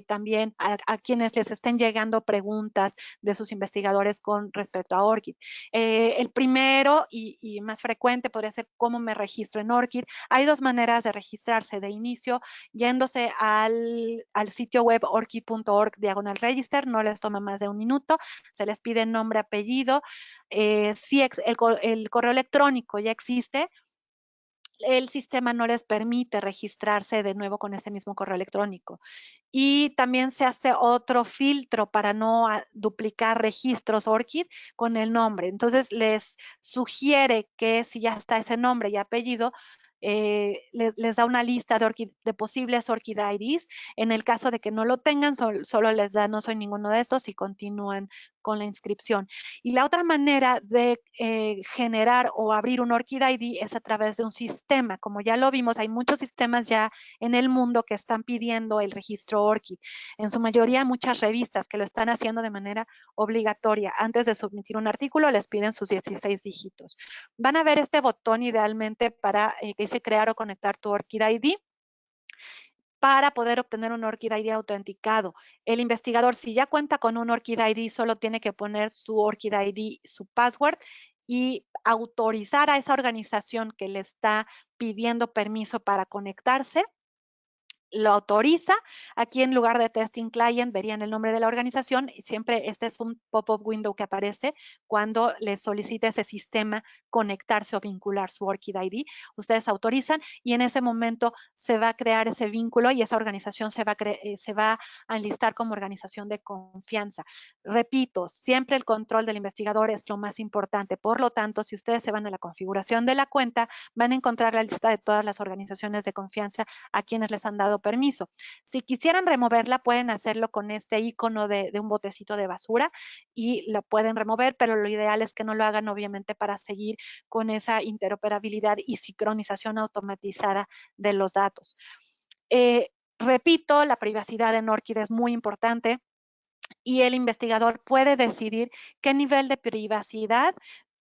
también a quienes les estén llegando preguntas de sus investigadores con respecto a ORCID. El primero y más frecuente podría ser cómo me registro en ORCID. Hay dos maneras de registrarse. De inicio, yéndose al sitio web orchid.org/register, no les toma más de un minuto, se les pide nombre, apellido. Si el correo electrónico ya existe, el sistema no les permite registrarse de nuevo con ese mismo correo electrónico. Y también se hace otro filtro para no duplicar registros ORCID con el nombre. Entonces, les sugiere que si ya está ese nombre y apellido, les da una lista de posibles ORCID IDs. En el caso de que no lo tengan, solo les da no soy ninguno de estos y continúan con la inscripción. Y la otra manera de generar o abrir un ORCID ID es a través de un sistema. Como ya lo vimos, hay muchos sistemas ya en el mundo que están pidiendo el registro ORCID. En su mayoría, muchas revistas que lo están haciendo de manera obligatoria. Antes de submitir un artículo, les piden sus 16 dígitos. Van a ver este botón idealmente para que dice crear o conectar tu ORCID ID, para poder obtener un ORCID ID autenticado. El investigador, si ya cuenta con un ORCID ID, solo tiene que poner su ORCID ID, su password, y autorizar a esa organización que le está pidiendo permiso para conectarse. Lo autoriza. Aquí en lugar de Testing Client verían el nombre de la organización, y siempre este es un pop-up window que aparece cuando les solicita ese sistema conectarse o vincular su ORCID ID. Ustedes autorizan y en ese momento se va a crear ese vínculo y esa organización se va a enlistar como organización de confianza. Repito, siempre el control del investigador es lo más importante. Por lo tanto, si ustedes se van a la configuración de la cuenta, van a encontrar la lista de todas las organizaciones de confianza a quienes les han dado permiso. Si quisieran removerla, pueden hacerlo con este icono de un botecito de basura y la pueden remover, pero lo ideal es que no lo hagan, obviamente, para seguir con esa interoperabilidad y sincronización automatizada de los datos. Repito, la privacidad en ORCID es muy importante y el investigador puede decidir qué nivel de privacidad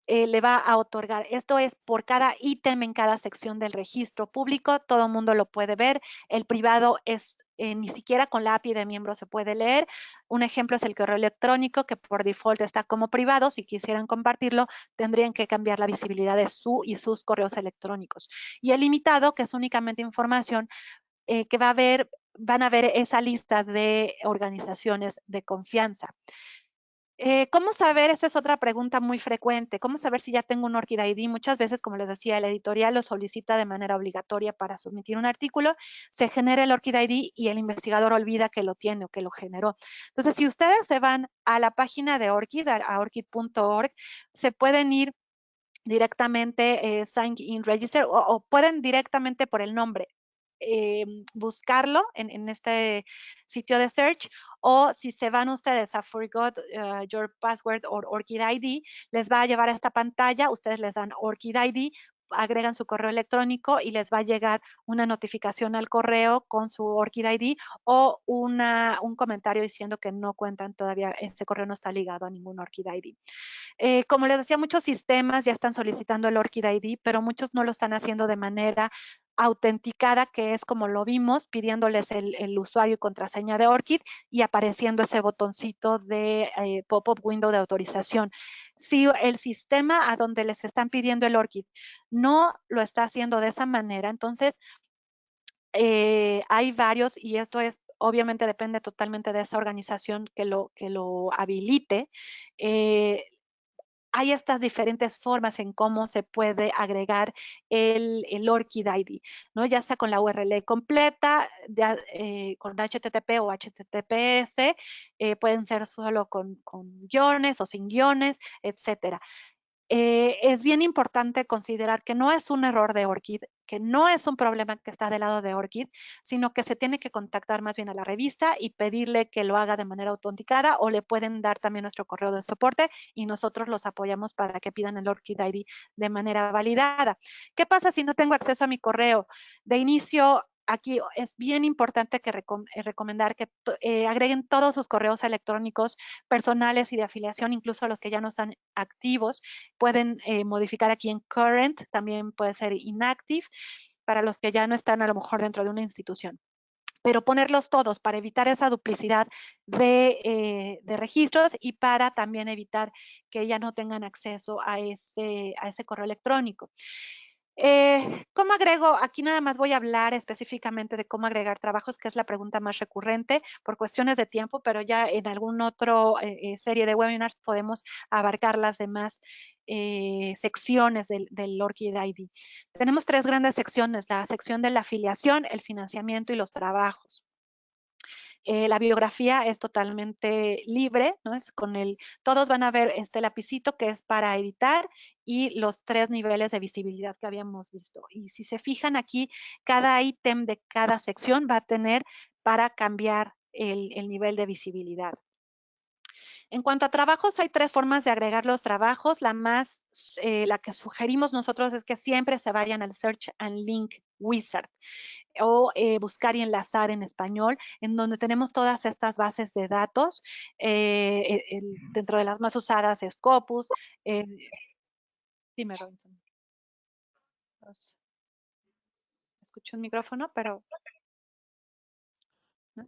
le va a otorgar. Esto es por cada ítem en cada sección del registro público, todo el mundo lo puede ver. El privado es ni siquiera con la API de miembro se puede leer. Un ejemplo es el correo electrónico, que por default está como privado. Si quisieran compartirlo, tendrían que cambiar la visibilidad de su y sus correos electrónicos. Y el limitado, que es únicamente información que van a ver esa lista de organizaciones de confianza. ¿Cómo saber? Esa es otra pregunta muy frecuente. ¿Cómo saber si ya tengo un ORCID ID? Muchas veces, como les decía, el editorial lo solicita de manera obligatoria para submitir un artículo, se genera el ORCID ID y el investigador olvida que lo tiene o que lo generó. Entonces, si ustedes se van a la página de ORCID, a orchid.org, se pueden ir directamente, Sign in Register, o pueden directamente por el nombre. Buscarlo en este sitio de search, o si se van ustedes a Forgot Your Password or ORCID ID, les va a llevar a esta pantalla, ustedes les dan ORCID ID, agregan su correo electrónico y les va a llegar una notificación al correo con su ORCID ID o un comentario diciendo que no cuentan todavía, este correo no está ligado a ningún ORCID ID. Como les decía, muchos sistemas ya están solicitando el ORCID ID, pero muchos no lo están haciendo de manera autenticada, que es como lo vimos, pidiéndoles el usuario y contraseña de ORCID y apareciendo ese botoncito de pop-up window de autorización. Si el sistema a donde les están pidiendo el ORCID no lo está haciendo de esa manera, entonces hay varios, y esto es obviamente depende totalmente de esa organización que lo habilite. Hay estas diferentes formas en cómo se puede agregar el ORCID ID, ¿no? Ya sea con la URL completa, con HTTP o HTTPS, pueden ser solo con guiones o sin guiones, etcétera. Es bien importante considerar que no es un error de ORCID, que no es un problema que está del lado de ORCID, sino que se tiene que contactar más bien a la revista y pedirle que lo haga de manera autenticada, o le pueden dar también nuestro correo de soporte y nosotros los apoyamos para que pidan el ORCID ID de manera validada. ¿Qué pasa si no tengo acceso a mi correo? De inicio, aquí es bien importante que recomendar que agreguen todos sus correos electrónicos personales y de afiliación, incluso los que ya no están activos. Pueden modificar aquí en current, también puede ser inactive, para los que ya no están a lo mejor dentro de una institución. Pero ponerlos todos para evitar esa duplicidad de registros y para también evitar que ya no tengan acceso a ese correo electrónico. ¿Cómo agrego? Aquí nada más voy a hablar específicamente de cómo agregar trabajos, que es la pregunta más recurrente por cuestiones de tiempo, pero ya en alguna otra serie de webinars podemos abarcar las demás secciones del ORCID ID. Tenemos 3 grandes secciones: la sección de la afiliación, el financiamiento y los trabajos. La biografía es totalmente libre, ¿no? Todos van a ver este lapicito que es para editar y los 3 niveles de visibilidad que habíamos visto. Y si se fijan aquí, cada ítem de cada sección va a tener para cambiar el nivel de visibilidad. En cuanto a trabajos, hay 3 formas de agregar los trabajos. La que sugerimos nosotros es que siempre se vayan al Search and Link Wizard, o buscar y enlazar en español, en donde tenemos todas estas bases de datos. Dentro de las más usadas es Scopus. Dime, Robinson. Escucho un micrófono, pero... ¿no?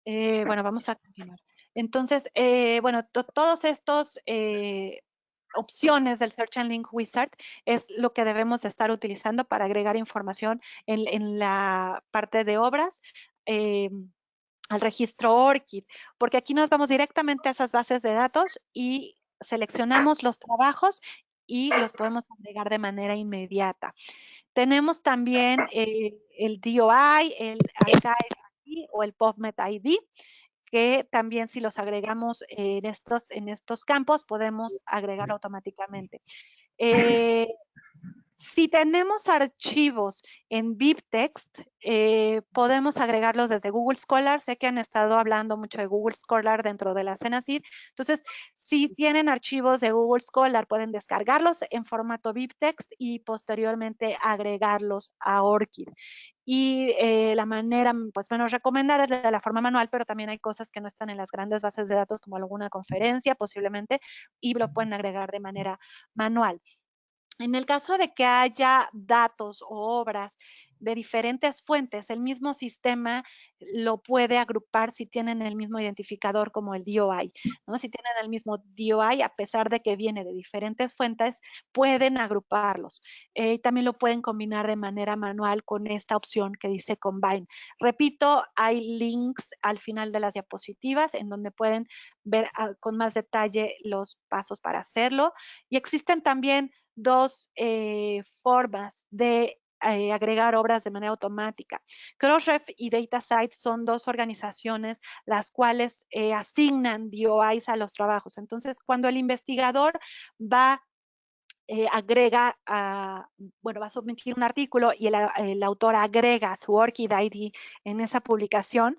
Bueno, vamos a continuar. Entonces, bueno, todos estos opciones del Search and Link Wizard es lo que debemos estar utilizando para agregar información en la parte de obras al registro ORCID, porque aquí nos vamos directamente a esas bases de datos y seleccionamos los trabajos y los podemos agregar de manera inmediata. Tenemos también el DOI, el Archive ID o el PubMed ID, que también si los agregamos en estos campos podemos agregar automáticamente. Si tenemos archivos en BibText, podemos agregarlos desde Google Scholar. Sé que han estado hablando mucho de Google Scholar dentro de la CENACYT. Entonces, si tienen archivos de Google Scholar, pueden descargarlos en formato BibText y posteriormente agregarlos a ORCID. Y la manera pues menos recomendada es de la forma manual, pero también hay cosas que no están en las grandes bases de datos, como alguna conferencia posiblemente, y lo pueden agregar de manera manual. En el caso de que haya datos o obras de diferentes fuentes, el mismo sistema lo puede agrupar si tienen el mismo identificador como el DOI, ¿no? Si tienen el mismo DOI, a pesar de que viene de diferentes fuentes, pueden agruparlos. También lo pueden combinar de manera manual con esta opción que dice Combine. Repito, hay links al final de las diapositivas en donde pueden ver con más detalle los pasos para hacerlo. Y existen también dos formas de agregar obras de manera automática. Crossref y DataCite son dos organizaciones las cuales asignan DOIs a los trabajos. Entonces, cuando el investigador va agrega, bueno, va a submitir un artículo y el autor agrega su ORCID ID en esa publicación,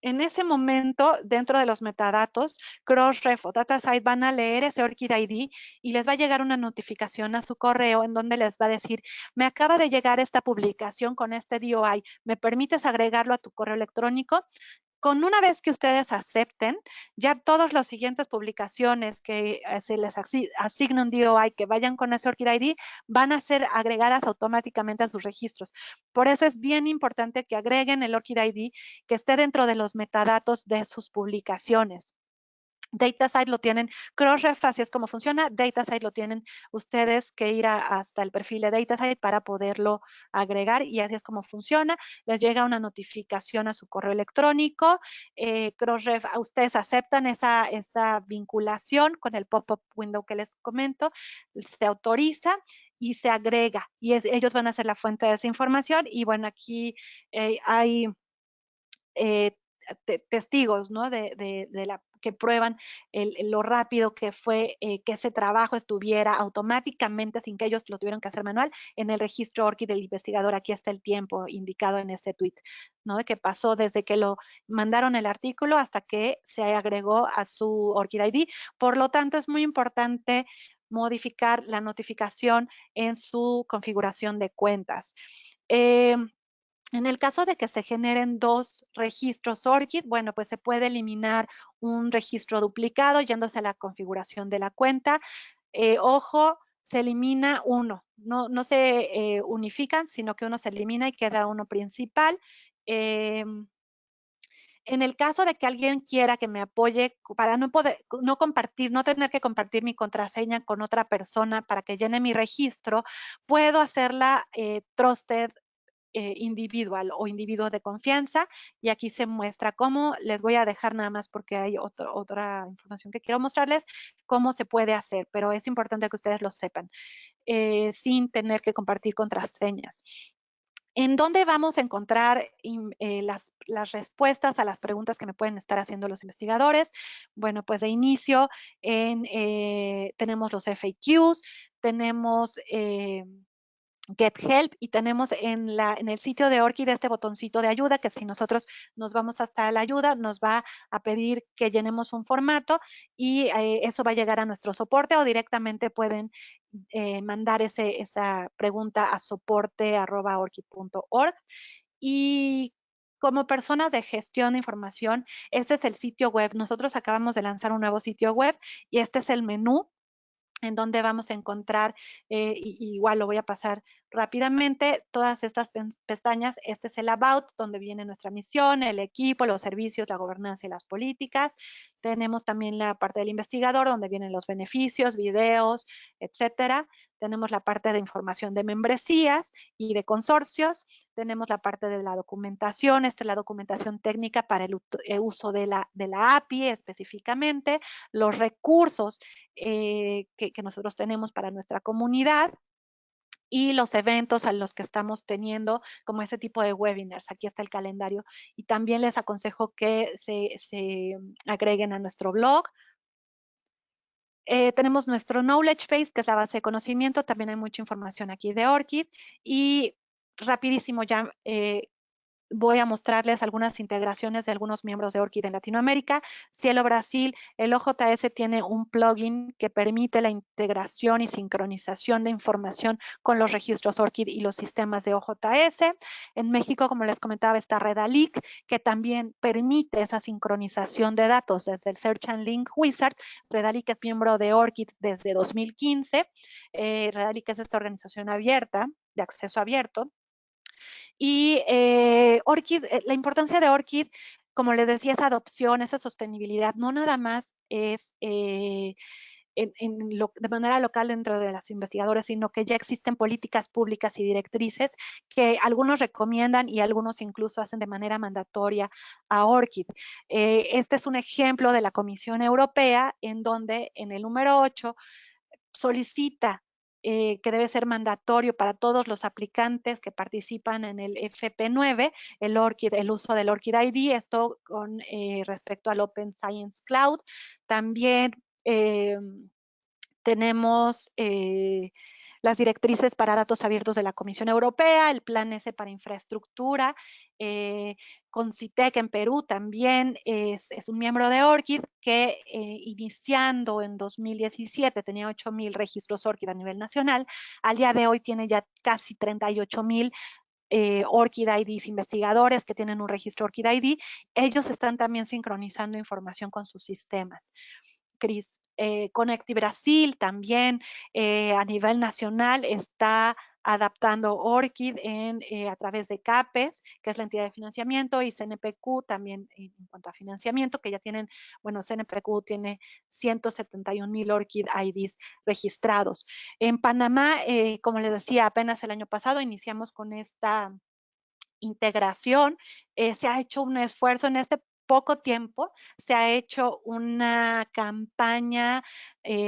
en ese momento, dentro de los metadatos, Crossref o DataCite van a leer ese ORCID ID y les va a llegar una notificación a su correo en donde les va a decir, me acaba de llegar esta publicación con este DOI, ¿me permites agregarlo a tu correo electrónico? Con una vez que ustedes acepten, ya todas las siguientes publicaciones que se les asigne un DOI que vayan con ese ORCID ID van a ser agregadas automáticamente a sus registros. Por eso es bien importante que agreguen el ORCID ID que esté dentro de los metadatos de sus publicaciones. DataCite lo tienen, Crossref así es como funciona, DataCite lo tienen ustedes que ir hasta el perfil de DataCite para poderlo agregar y así es como funciona. Les llega una notificación a su correo electrónico, Crossref, ustedes aceptan esa vinculación con el pop-up window que les comento, se autoriza y se agrega y ellos van a ser la fuente de esa información y bueno, aquí hay testigos, ¿no? Que prueban lo rápido que fue que ese trabajo estuviera automáticamente, sin que ellos lo tuvieran que hacer manual, en el registro ORCID del investigador. Aquí está el tiempo indicado en este tweet, ¿no? De que pasó desde que lo mandaron el artículo hasta que se agregó a su ORCID ID. Por lo tanto, es muy importante modificar la notificación en su configuración de cuentas. En el caso de que se generen dos registros ORCID, bueno, pues se puede eliminar un registro duplicado yéndose a la configuración de la cuenta. Ojo, se elimina uno, no se unifican, sino que uno se elimina y queda uno principal. En el caso de que alguien quiera que me apoye para no poder, no compartir, no tener que compartir mi contraseña con otra persona para que llene mi registro, puedo hacerla trusted individual o individuo de confianza y aquí se muestra cómo. Les voy a dejar nada más porque hay otra información que quiero mostrarles, cómo se puede hacer, pero es importante que ustedes lo sepan sin tener que compartir contraseñas. ¿En dónde vamos a encontrar las respuestas a las preguntas que me pueden estar haciendo los investigadores? Bueno, pues de inicio tenemos los FAQs, tenemos Get Help y tenemos en el sitio de ORCID este botoncito de ayuda que si nosotros nos vamos hasta la ayuda nos va a pedir que llenemos un formato y eso va a llegar a nuestro soporte o directamente pueden mandar esa pregunta a soporte@orchid.org y como personas de gestión de información, este es el sitio web. Nosotros acabamos de lanzar un nuevo sitio web y este es el menú en donde vamos a encontrar, igual lo voy a pasar rápidamente, todas estas pestañas. Este es el About, donde viene nuestra misión, el equipo, los servicios, la gobernanza y las políticas. Tenemos también la parte del investigador, donde vienen los beneficios, videos, etcétera. Tenemos la parte de información de membresías y de consorcios. Tenemos la parte de la documentación. Esta es la documentación técnica para el uso de la API específicamente. Los recursos que nosotros tenemos para nuestra comunidad y los eventos a los que estamos teniendo, como ese tipo de webinars. Aquí está el calendario y también les aconsejo que se agreguen a nuestro blog. tenemos nuestro Knowledge Base, que es la base de conocimiento. También hay mucha información aquí de ORCID. Y rapidísimo ya voy a mostrarles algunas integraciones de algunos miembros de ORCID en Latinoamérica. Cielo Brasil, el OJS tiene un plugin que permite la integración y sincronización de información con los registros ORCID y los sistemas de OJS. En México, como les comentaba, está Redalic, que también permite esa sincronización de datos desde el Search and Link Wizard. Redalic es miembro de ORCID desde 2015. Redalic es esta organización abierta, de acceso abierto. Y ORCID, la importancia de ORCID, como les decía, esa adopción, esa sostenibilidad, no nada más es de manera local dentro de los investigadores, sino que ya existen políticas públicas y directrices que algunos recomiendan y algunos incluso hacen de manera mandatoria a ORCID. Este es un ejemplo de la Comisión Europea, en donde en el número 8 solicita que debe ser mandatorio para todos los aplicantes que participan en el FP9, el uso del ORCID ID, esto con respecto al Open Science Cloud. También tenemos las directrices para datos abiertos de la Comisión Europea, el Plan S para infraestructura, CONCITEC en Perú también es un miembro de ORCID que iniciando en 2017 tenía 8,000 registros ORCID a nivel nacional, al día de hoy tiene ya casi 38,000 ORCID IDs investigadores que tienen un registro ORCID ID. Ellos están también sincronizando información con sus sistemas. Cris, Conecti Brasil también a nivel nacional está adaptando ORCID a través de CAPES, que es la entidad de financiamiento, y CNPq también en cuanto a financiamiento, que ya tienen, bueno, CNPq tiene 171,000 ORCID IDs registrados. En Panamá, como les decía, apenas el año pasado iniciamos con esta integración. Se ha hecho un esfuerzo en este poco tiempo, se ha hecho una campaña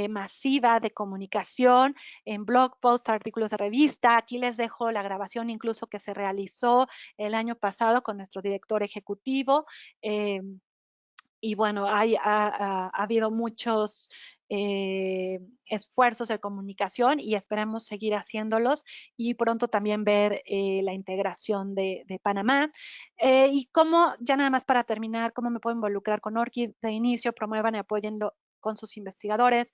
masiva de comunicación en blog post, artículos de revista. Aquí les dejo la grabación incluso que se realizó el año pasado con nuestro director ejecutivo. Y bueno, ha habido muchos esfuerzos de comunicación y esperamos seguir haciéndolos y pronto también ver la integración de Panamá. Y cómo, ya nada más para terminar, cómo me puedo involucrar con ORCID de inicio, promuevan y apóyenlo con sus investigadores.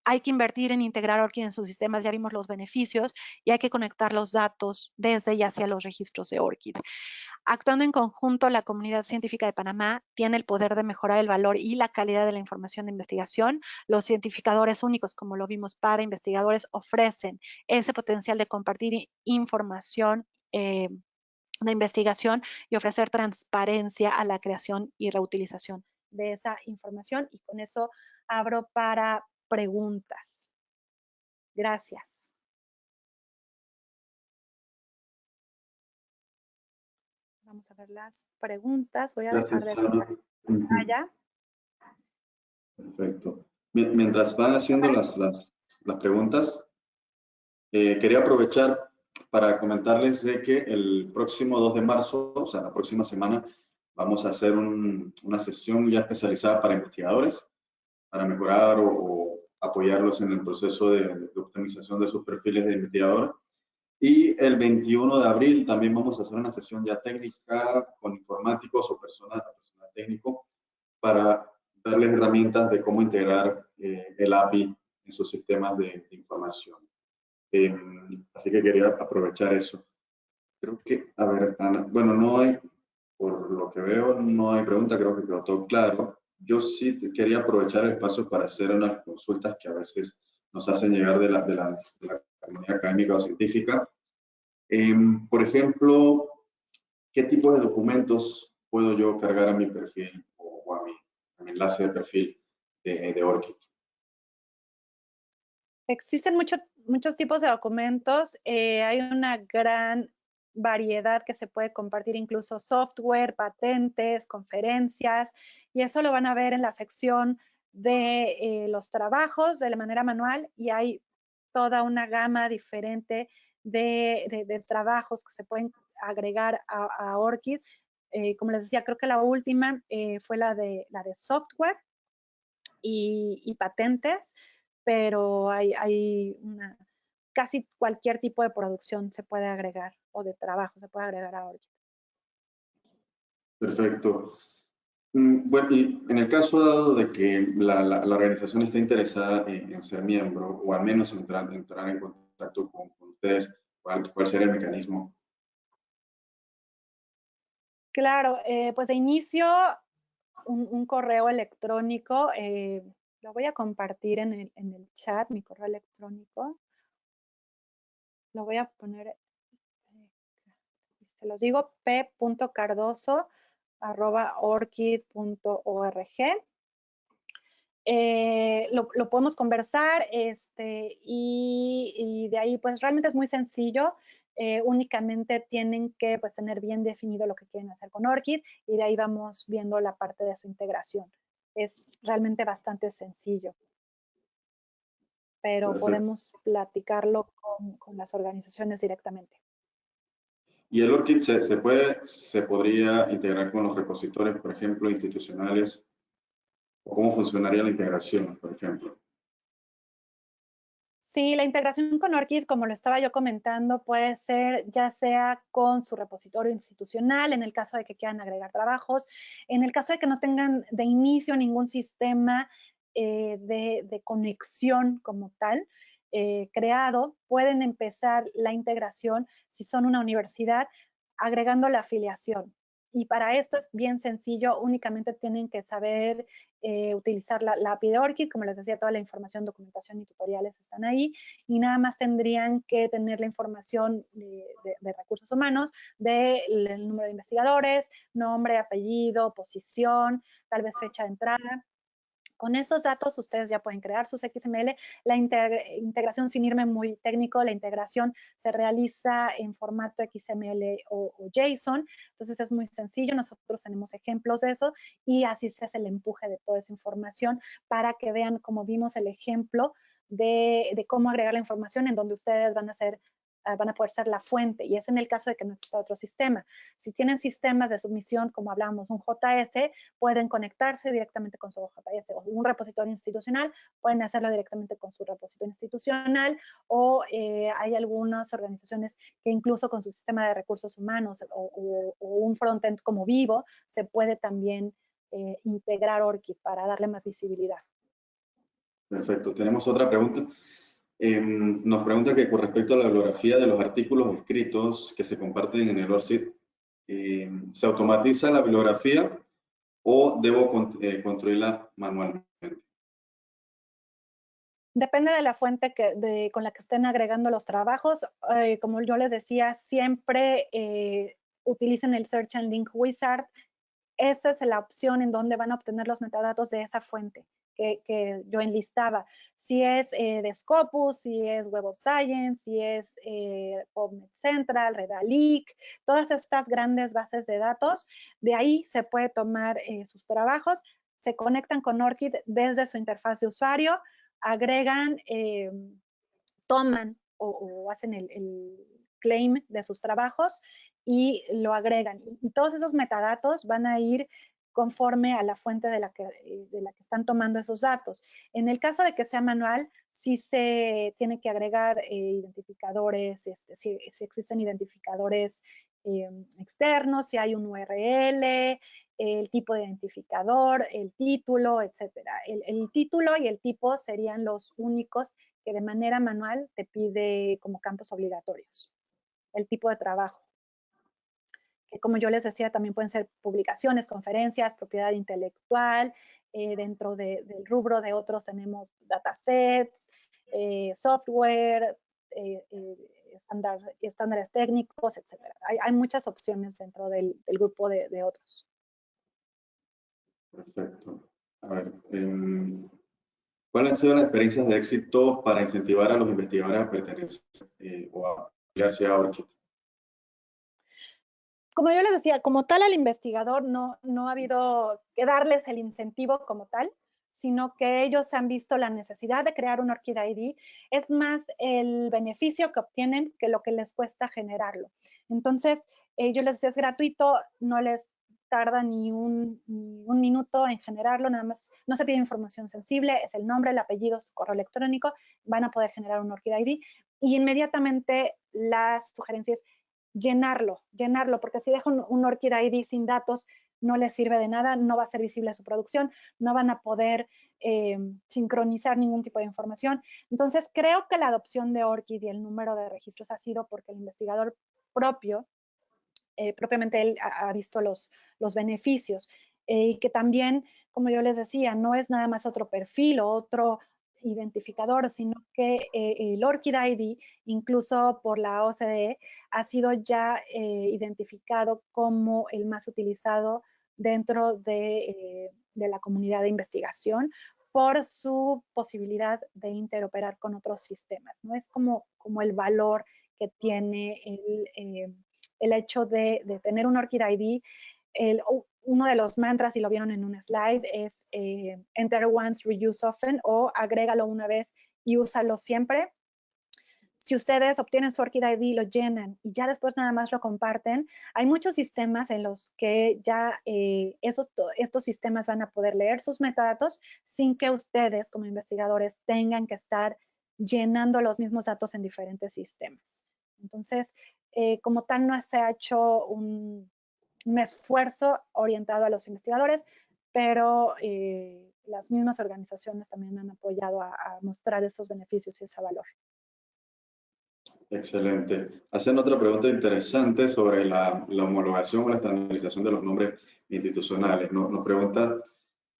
Hay que invertir en integrar ORCID en sus sistemas, ya vimos los beneficios, y hay que conectar los datos desde y hacia los registros de ORCID. Actuando en conjunto, la comunidad científica de Panamá tiene el poder de mejorar el valor y la calidad de la información de investigación. Los cientificadores únicos, como lo vimos para investigadores, ofrecen ese potencial de compartir información de investigación y ofrecer transparencia a la creación y reutilización de esa información. Y con eso abro para preguntas. Gracias. Vamos a ver las preguntas. Voy a dejar de compartir pantalla. Perfecto. Mientras van haciendo las preguntas, quería aprovechar para comentarles de que el próximo 2 de marzo, o sea, la próxima semana, vamos a hacer una sesión ya especializada para investigadores, para mejorar o apoyarlos en el proceso de optimización de sus perfiles de investigador. Y el 21 de abril también vamos a hacer una sesión ya técnica con informáticos o personal técnico para darles herramientas de cómo integrar el API en sus sistemas de información. Así que quería aprovechar eso. Creo que, a ver, Ana, bueno, no hay, por lo que veo, no hay pregunta, creo que quedó todo claro. Yo sí quería aprovechar el espacio para hacer unas consultas que a veces nos hacen llegar de la comunidad académica o científica. Por ejemplo, ¿qué tipo de documentos puedo yo cargar a mi perfil o a mi enlace de perfil de ORCID? Existen muchos tipos de documentos. Hay una gran variedad que se puede compartir, incluso software, patentes, conferencias, y eso lo van a ver en la sección de los trabajos de la manera manual, y hay toda una gama diferente de trabajos que se pueden agregar a ORCID. Como les decía, creo que la última fue la de software y patentes. pero casi cualquier tipo de producción se puede agregar, o de trabajo se puede agregar a Orchid. Perfecto. Bueno, y en el caso dado de que la organización esté interesada en ser miembro, o al menos entrar en contacto con ustedes, ¿cuál sería el mecanismo? Claro, pues de inicio un correo electrónico, lo voy a compartir en el chat, mi correo electrónico. Lo voy a poner, se los digo, p.cardoso@orchid.org. Lo podemos conversar, y de ahí pues realmente es muy sencillo. Únicamente tienen que pues tener bien definido lo que quieren hacer con Orchid, y de ahí vamos viendo la parte de su integración. Es realmente bastante sencillo, pero Perfecto. podemos platicarlo con las organizaciones directamente. ¿Y el ORCID se podría integrar con los repositorios, por ejemplo, institucionales? ¿O cómo funcionaría la integración, por ejemplo? Sí, la integración con ORCID, como lo estaba yo comentando, puede ser ya sea con su repositorio institucional, en el caso de que quieran agregar trabajos, en el caso de que no tengan de inicio ningún sistema de conexión como tal creado, pueden empezar la integración, si son una universidad, agregando la afiliación. Y para esto es bien sencillo, únicamente tienen que saber utilizar la API de ORCID, como les decía, toda la información, documentación y tutoriales están ahí, y nada más tendrían que tener la información de recursos humanos, del número de investigadores, nombre, apellido, posición, tal vez fecha de entrada. Con esos datos ustedes ya pueden crear sus XML. La integración, sin irme muy técnico, la integración se realiza en formato XML o JSON. Entonces es muy sencillo. Nosotros tenemos ejemplos de eso y así se hace el empuje de toda esa información para que vean, como vimos el ejemplo de cómo agregar la información, en donde ustedes van a poder ser la fuente, y es en el caso de que no exista otro sistema. Si tienen sistemas de submisión, como hablábamos, un JS, pueden conectarse directamente con su JS, o un repositorio institucional, pueden hacerlo directamente con su repositorio institucional, o hay algunas organizaciones que incluso con su sistema de recursos humanos o un frontend como Vivo, se puede también integrar ORCID para darle más visibilidad. Perfecto. Tenemos otra pregunta. Nos pregunta que con respecto a la bibliografía de los artículos escritos que se comparten en el ORCID, ¿se automatiza la bibliografía o debo construirla manualmente? Depende de la fuente con la que estén agregando los trabajos. Como yo les decía, siempre utilicen el Search and Link Wizard. Esa es la opción en donde van a obtener los metadatos de esa fuente que yo enlistaba. Si es de Scopus, si es Web of Science, si es PubMed Central, Redalyc, todas estas grandes bases de datos, de ahí se puede tomar sus trabajos, se conectan con ORCID desde su interfaz de usuario, agregan, toman o hacen el claim de sus trabajos y lo agregan. Y todos esos metadatos van a ir conforme a la fuente de la que están tomando esos datos. En el caso de que sea manual, sí se tiene que agregar identificadores, si existen identificadores externos, si hay un URL, el tipo de identificador, el título, etcétera. El título y el tipo serían los únicos que de manera manual te pide como campos obligatorios. El tipo de trabajo, que como yo les decía, también pueden ser publicaciones, conferencias, propiedad intelectual. Dentro del rubro de otros tenemos datasets, software, estándares técnicos, etcétera. Hay muchas opciones dentro del grupo de otros. Perfecto. A ver, ¿cuáles han sido las experiencias de éxito para incentivar a los investigadores a pertenecer o a afiliarse a ORCID? Como yo les decía, como tal al investigador no ha habido que darles el incentivo como tal, sino que ellos han visto la necesidad de crear un ORCID ID. Es más el beneficio que obtienen que lo que les cuesta generarlo. Entonces, yo les decía, es gratuito, no les tarda ni un minuto en generarlo, nada más, no se pide información sensible, es el nombre, el apellido, su correo electrónico, van a poder generar un Orchid ID y inmediatamente la sugerencia es llenarlo, porque si dejan un Orchid ID sin datos, no les sirve de nada, no va a ser visible su producción, no van a poder sincronizar ningún tipo de información. Entonces, creo que la adopción de Orchid y el número de registros ha sido porque el investigador propiamente él ha visto los beneficios y que también, como yo les decía, no es nada más otro perfil o otro identificador, sino que el Orchid ID, incluso por la OCDE, ha sido ya identificado como el más utilizado dentro de la comunidad de investigación por su posibilidad de interoperar con otros sistemas, ¿no? Es como el valor que tiene el hecho de tener un Orchid ID. Uno de los mantras, y lo vieron en un slide, es enter once, reuse often, o agrégalo una vez y úsalo siempre. Si ustedes obtienen su Orchid ID, lo llenan y ya después nada más lo comparten, hay muchos sistemas en los que ya estos sistemas van a poder leer sus metadatos sin que ustedes como investigadores tengan que estar llenando los mismos datos en diferentes sistemas. Entonces, como tal, no se ha hecho un esfuerzo orientado a los investigadores, pero las mismas organizaciones también han apoyado a mostrar esos beneficios y ese valor. Excelente. Hacen otra pregunta interesante sobre la homologación o la estandarización de los nombres institucionales. Nos pregunta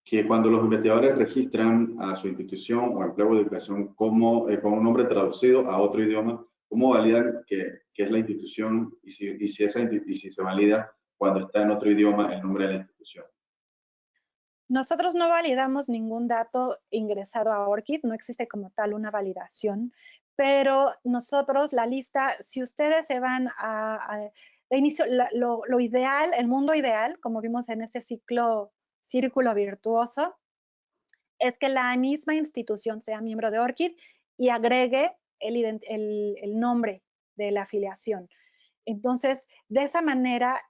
que cuando los investigadores registran a su institución o empleo de educación como, con un nombre traducido a otro idioma, ¿cómo validan que es la institución y si se valida cuando está en otro idioma el nombre de la institución? Nosotros no validamos ningún dato ingresado a ORCID, no existe como tal una validación, pero nosotros la lista, si ustedes se van de inicio, lo ideal, el mundo ideal, como vimos en ese círculo virtuoso, es que la misma institución sea miembro de ORCID y agregue el nombre de la afiliación. Entonces, de esa manera,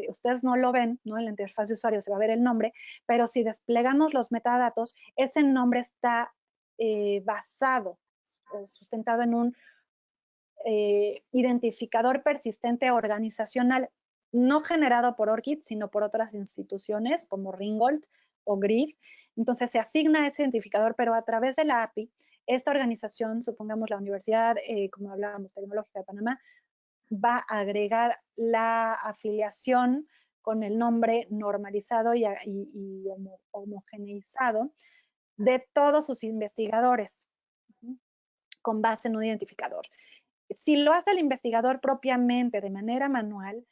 ustedes no lo ven, ¿no? En la interfaz de usuario se va a ver el nombre, pero si desplegamos los metadatos, ese nombre está basado o sustentado en un identificador persistente organizacional, no generado por ORCID, sino por otras instituciones como Ringgold o GRID. Entonces, se asigna ese identificador, pero a través de la API, esta organización, supongamos la Universidad, como hablábamos, Tecnológica de Panamá, va a agregar la afiliación con el nombre normalizado y homogeneizado de todos sus investigadores con base en un identificador. Si lo hace el investigador propiamente de manera manual,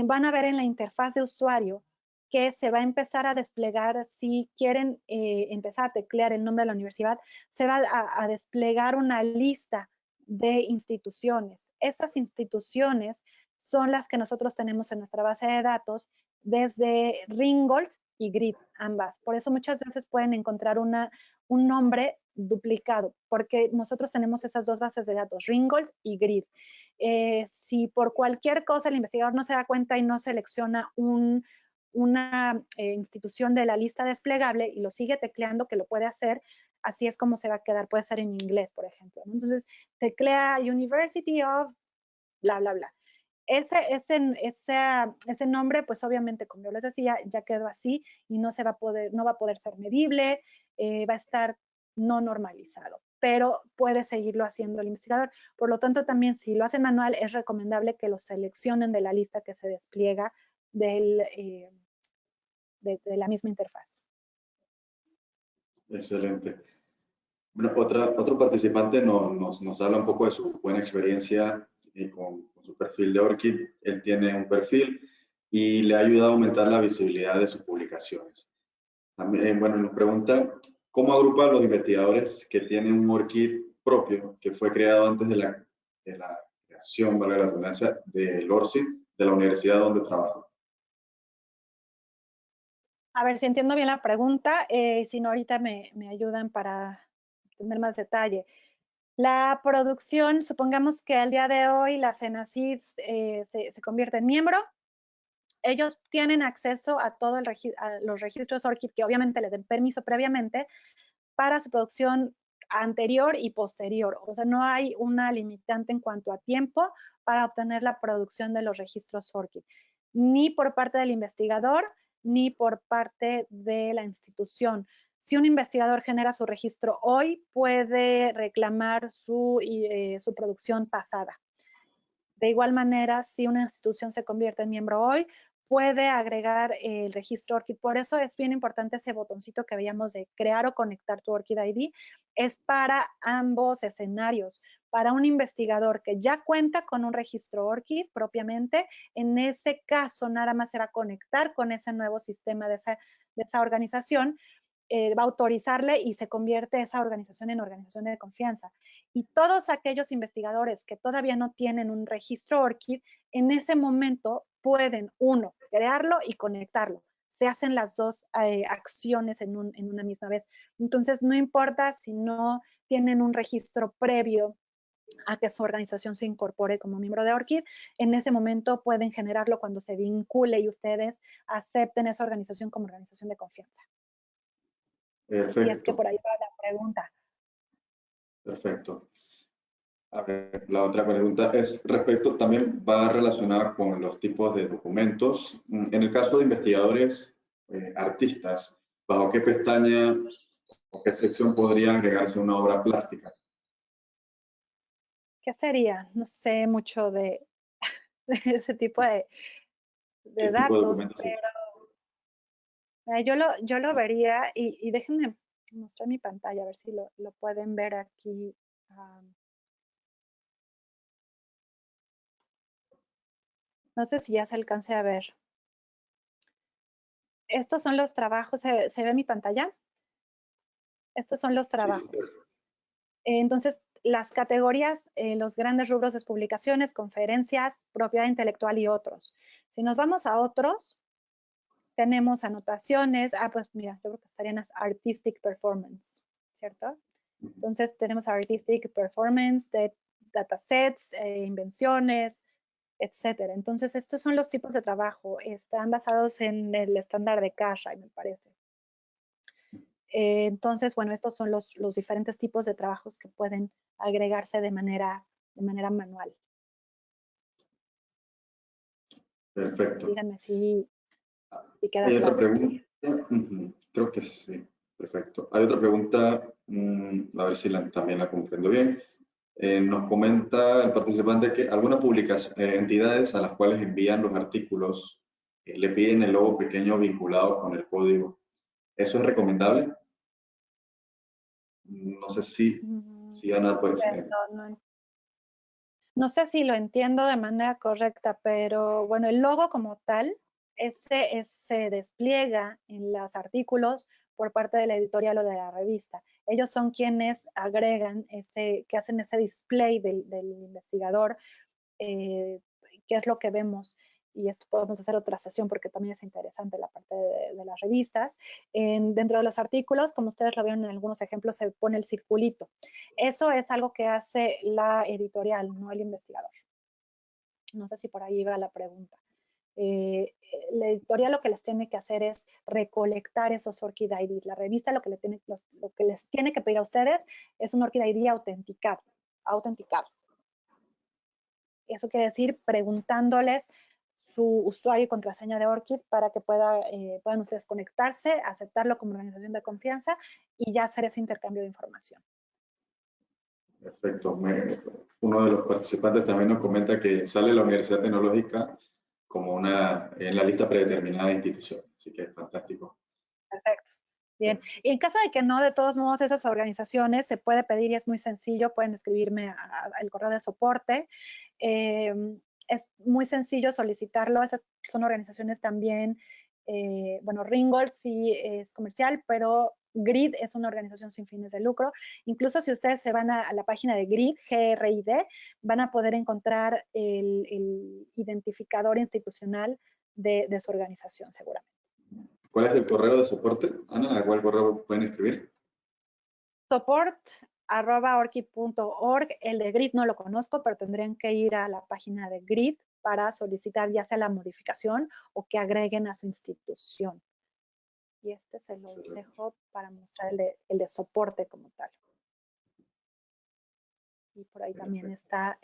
van a ver en la interfaz de usuario que se va a empezar a desplegar, si quieren empezar a teclear el nombre de la universidad, se va a desplegar una lista de instituciones. Esas instituciones son las que nosotros tenemos en nuestra base de datos desde Ringgold y GRID, ambas. Por eso muchas veces pueden encontrar un nombre duplicado, porque nosotros tenemos esas dos bases de datos, Ringgold y GRID. Si por cualquier cosa el investigador no se da cuenta y no selecciona una institución de la lista desplegable y lo sigue tecleando, que lo puede hacer, así es como se va a quedar, puede ser en inglés, por ejemplo, ¿no? Entonces, teclea University of bla, bla, bla. Ese nombre, pues obviamente, como yo les decía, ya quedó así y no va a poder ser medible, va a estar no normalizado, pero puede seguirlo haciendo el investigador. Por lo tanto, también si lo hacen manual, es recomendable que lo seleccionen de la lista que se despliega de la misma interfaz. Excelente. Bueno, otro participante nos habla un poco de su buena experiencia con su perfil de Orchid. Él tiene un perfil y le ha ayudado a aumentar la visibilidad de sus publicaciones. También, bueno, nos pregunta cómo agrupa a los investigadores que tienen un Orchid propio que fue creado antes de la creación, valga la redundancia, del ORCID de la universidad donde trabaja. A ver si entiendo bien la pregunta, si no ahorita me ayudan para tener más detalle. La producción, supongamos que al día de hoy la CENACYT se convierte en miembro ellos tienen acceso a todos los registros ORCID que obviamente les den permiso previamente para su producción anterior y posterior. O sea, no hay una limitante en cuanto a tiempo para obtener la producción de los registros ORCID, ni por parte del investigador, ni por parte de la institución. Si un investigador genera su registro hoy, puede reclamar su producción pasada. De igual manera, si una institución se convierte en miembro hoy, puede agregar el registro ORCID. Por eso es bien importante ese botoncito que veíamos de crear o conectar tu ORCID ID. Es para ambos escenarios. Para un investigador que ya cuenta con un registro ORCID propiamente, en ese caso nada más se va a conectar con ese nuevo sistema de esa organización, va a autorizarle y se convierte esa organización en organización de confianza. Y todos aquellos investigadores que todavía no tienen un registro ORCID, en ese momento pueden, uno, crearlo y conectarlo. Se hacen las dos acciones en una misma vez. Entonces, no importa si no tienen un registro previo a que su organización se incorpore como miembro de ORCID, en ese momento pueden generarlo cuando se vincule y ustedes acepten esa organización como organización de confianza. Perfecto. Si es que por ahí va la pregunta. Perfecto. A ver, la otra pregunta es respecto, también va relacionada con los tipos de documentos. En el caso de investigadores artistas, ¿bajo qué pestaña o qué sección podría agregarse una obra plástica? ¿Qué sería? No sé mucho de ese tipo de ¿Qué tipo de datos, documentos? pero yo lo vería y déjenme mostrar mi pantalla, a ver si lo pueden ver aquí. No sé si ya se alcance a ver. Estos son los trabajos, ¿se ve mi pantalla? Estos son los Sí, sí, trabajos. Entonces, las categorías, los grandes rubros de publicaciones, conferencias, propiedad intelectual y otros. Si nos vamos a otros, tenemos anotaciones. Pues mira, yo creo que estarían las artistic performance, ¿cierto? Entonces, tenemos artistic performance, de datasets, invenciones, etcétera. Entonces, estos son los tipos de trabajo. Están basados en el estándar de Cartwright, me parece. Entonces, bueno, estos son los diferentes tipos de trabajos que pueden agregarse de manera manual. Perfecto. Díganme si queda Hay otra claro. pregunta. Creo que sí. Perfecto. Hay otra pregunta, a ver si también la comprendo bien. Nos comenta el participante que algunas entidades a las cuales envían los artículos le piden el logo pequeño vinculado con el código. ¿Eso es recomendable? No sé si Ana, pues. No sé si lo entiendo de manera correcta, pero bueno, el logo como tal, se despliega en los artículos por parte de la editorial o de la revista. Ellos son quienes agregan que hacen ese display del investigador, qué es lo que vemos. Y esto podemos hacer otra sesión porque también es interesante la parte de las revistas. Dentro de los artículos, como ustedes lo vieron en algunos ejemplos, se pone el circulito. Eso es algo que hace la editorial, no el investigador. No sé si por ahí va la pregunta. La editorial lo que les tiene que hacer es recolectar esos ORCID ID. La revista lo que les tiene que pedir a ustedes es un ORCID ID autenticado. Eso quiere decir preguntándoles su usuario y contraseña de ORCID para que puedan ustedes conectarse, aceptarlo como organización de confianza y ya hacer ese intercambio de información. Perfecto. Uno de los participantes también nos comenta que sale la Universidad Tecnológica como en la lista predeterminada de instituciones. Así que es fantástico. Perfecto. Bien. Y en caso de que no, de todos modos, esas organizaciones se puede pedir y es muy sencillo, pueden escribirme al correo de soporte. Es muy sencillo solicitarlo. Esas son organizaciones también, bueno, Ringgold sí es comercial, pero GRID es una organización sin fines de lucro. Incluso si ustedes se van a la página de GRID, G-R-I-D, van a poder encontrar el identificador institucional de su organización, seguramente. ¿Cuál es el correo de soporte? Ana, ¿a cuál correo pueden escribir? Support@orchid.org. El de GRID no lo conozco, pero tendrían que ir a la página de GRID para solicitar ya sea la modificación o que agreguen a su institución. Y este se los dejo para mostrar el de soporte como tal. Y por ahí también está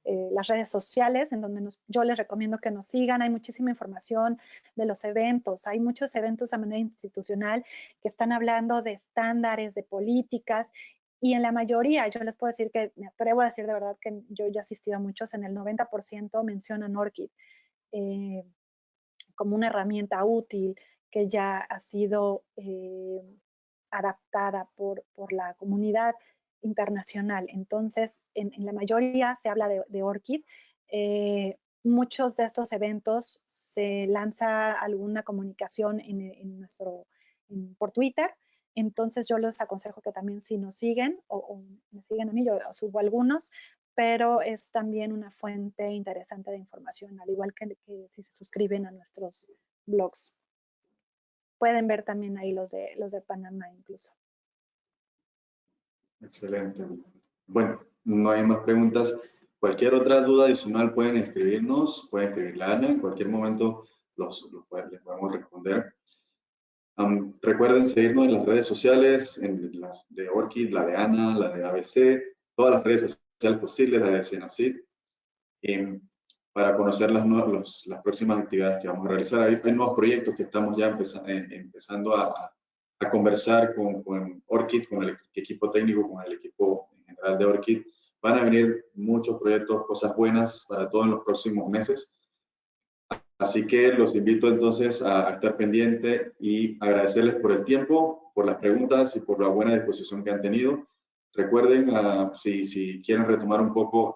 las redes sociales, en donde yo les recomiendo que nos sigan. Hay muchísima información de los eventos. Hay muchos eventos de manera institucional que están hablando de estándares, de políticas, y en la mayoría, yo les puedo decir que, me atrevo a decir de verdad que yo ya he asistido a muchos, en el 90% mencionan ORCID como una herramienta útil que ya ha sido adaptada por la comunidad internacional. Entonces, en la mayoría se habla de ORCID. Muchos de estos eventos se lanza alguna comunicación por Twitter. Entonces, yo les aconsejo que también si nos siguen o me siguen a mí, yo subo algunos, pero es también una fuente interesante de información, al igual que si se suscriben a nuestros blogs. Pueden ver también ahí los de Panamá incluso. Excelente. Bueno, no hay más preguntas. Cualquier otra duda adicional pueden escribirnos, pueden escribirle a Ana, en cualquier momento les podemos responder. Recuerden seguirnos en las redes sociales, en la de ORCID, la de Ana, la de ABC, todas las redes sociales posibles, la de Senacid, para conocer las próximas actividades que vamos a realizar. Hay nuevos proyectos que estamos ya empezando a conversar con ORCID, con el equipo técnico, con el equipo en general de ORCID. Van a venir muchos proyectos, cosas buenas para todos en los próximos meses. Así que los invito entonces a estar pendiente y agradecerles por el tiempo, por las preguntas y por la buena disposición que han tenido. Recuerden, si quieren retomar un poco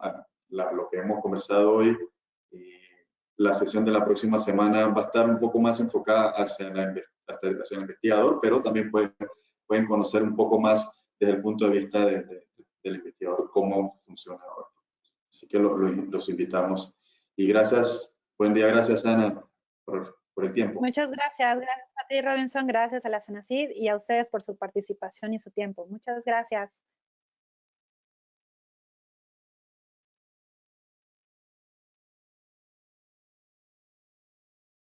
lo que hemos conversado hoy, la sesión de la próxima semana va a estar un poco más enfocada hacia el investigador, pero también pueden conocer un poco más desde el punto de vista del investigador cómo funciona ahora. Así que los invitamos. Y gracias. Buen día, gracias Ana por el tiempo. Muchas gracias. Gracias a ti, Robinson. Gracias a la Senacid y a ustedes por su participación y su tiempo. Muchas gracias.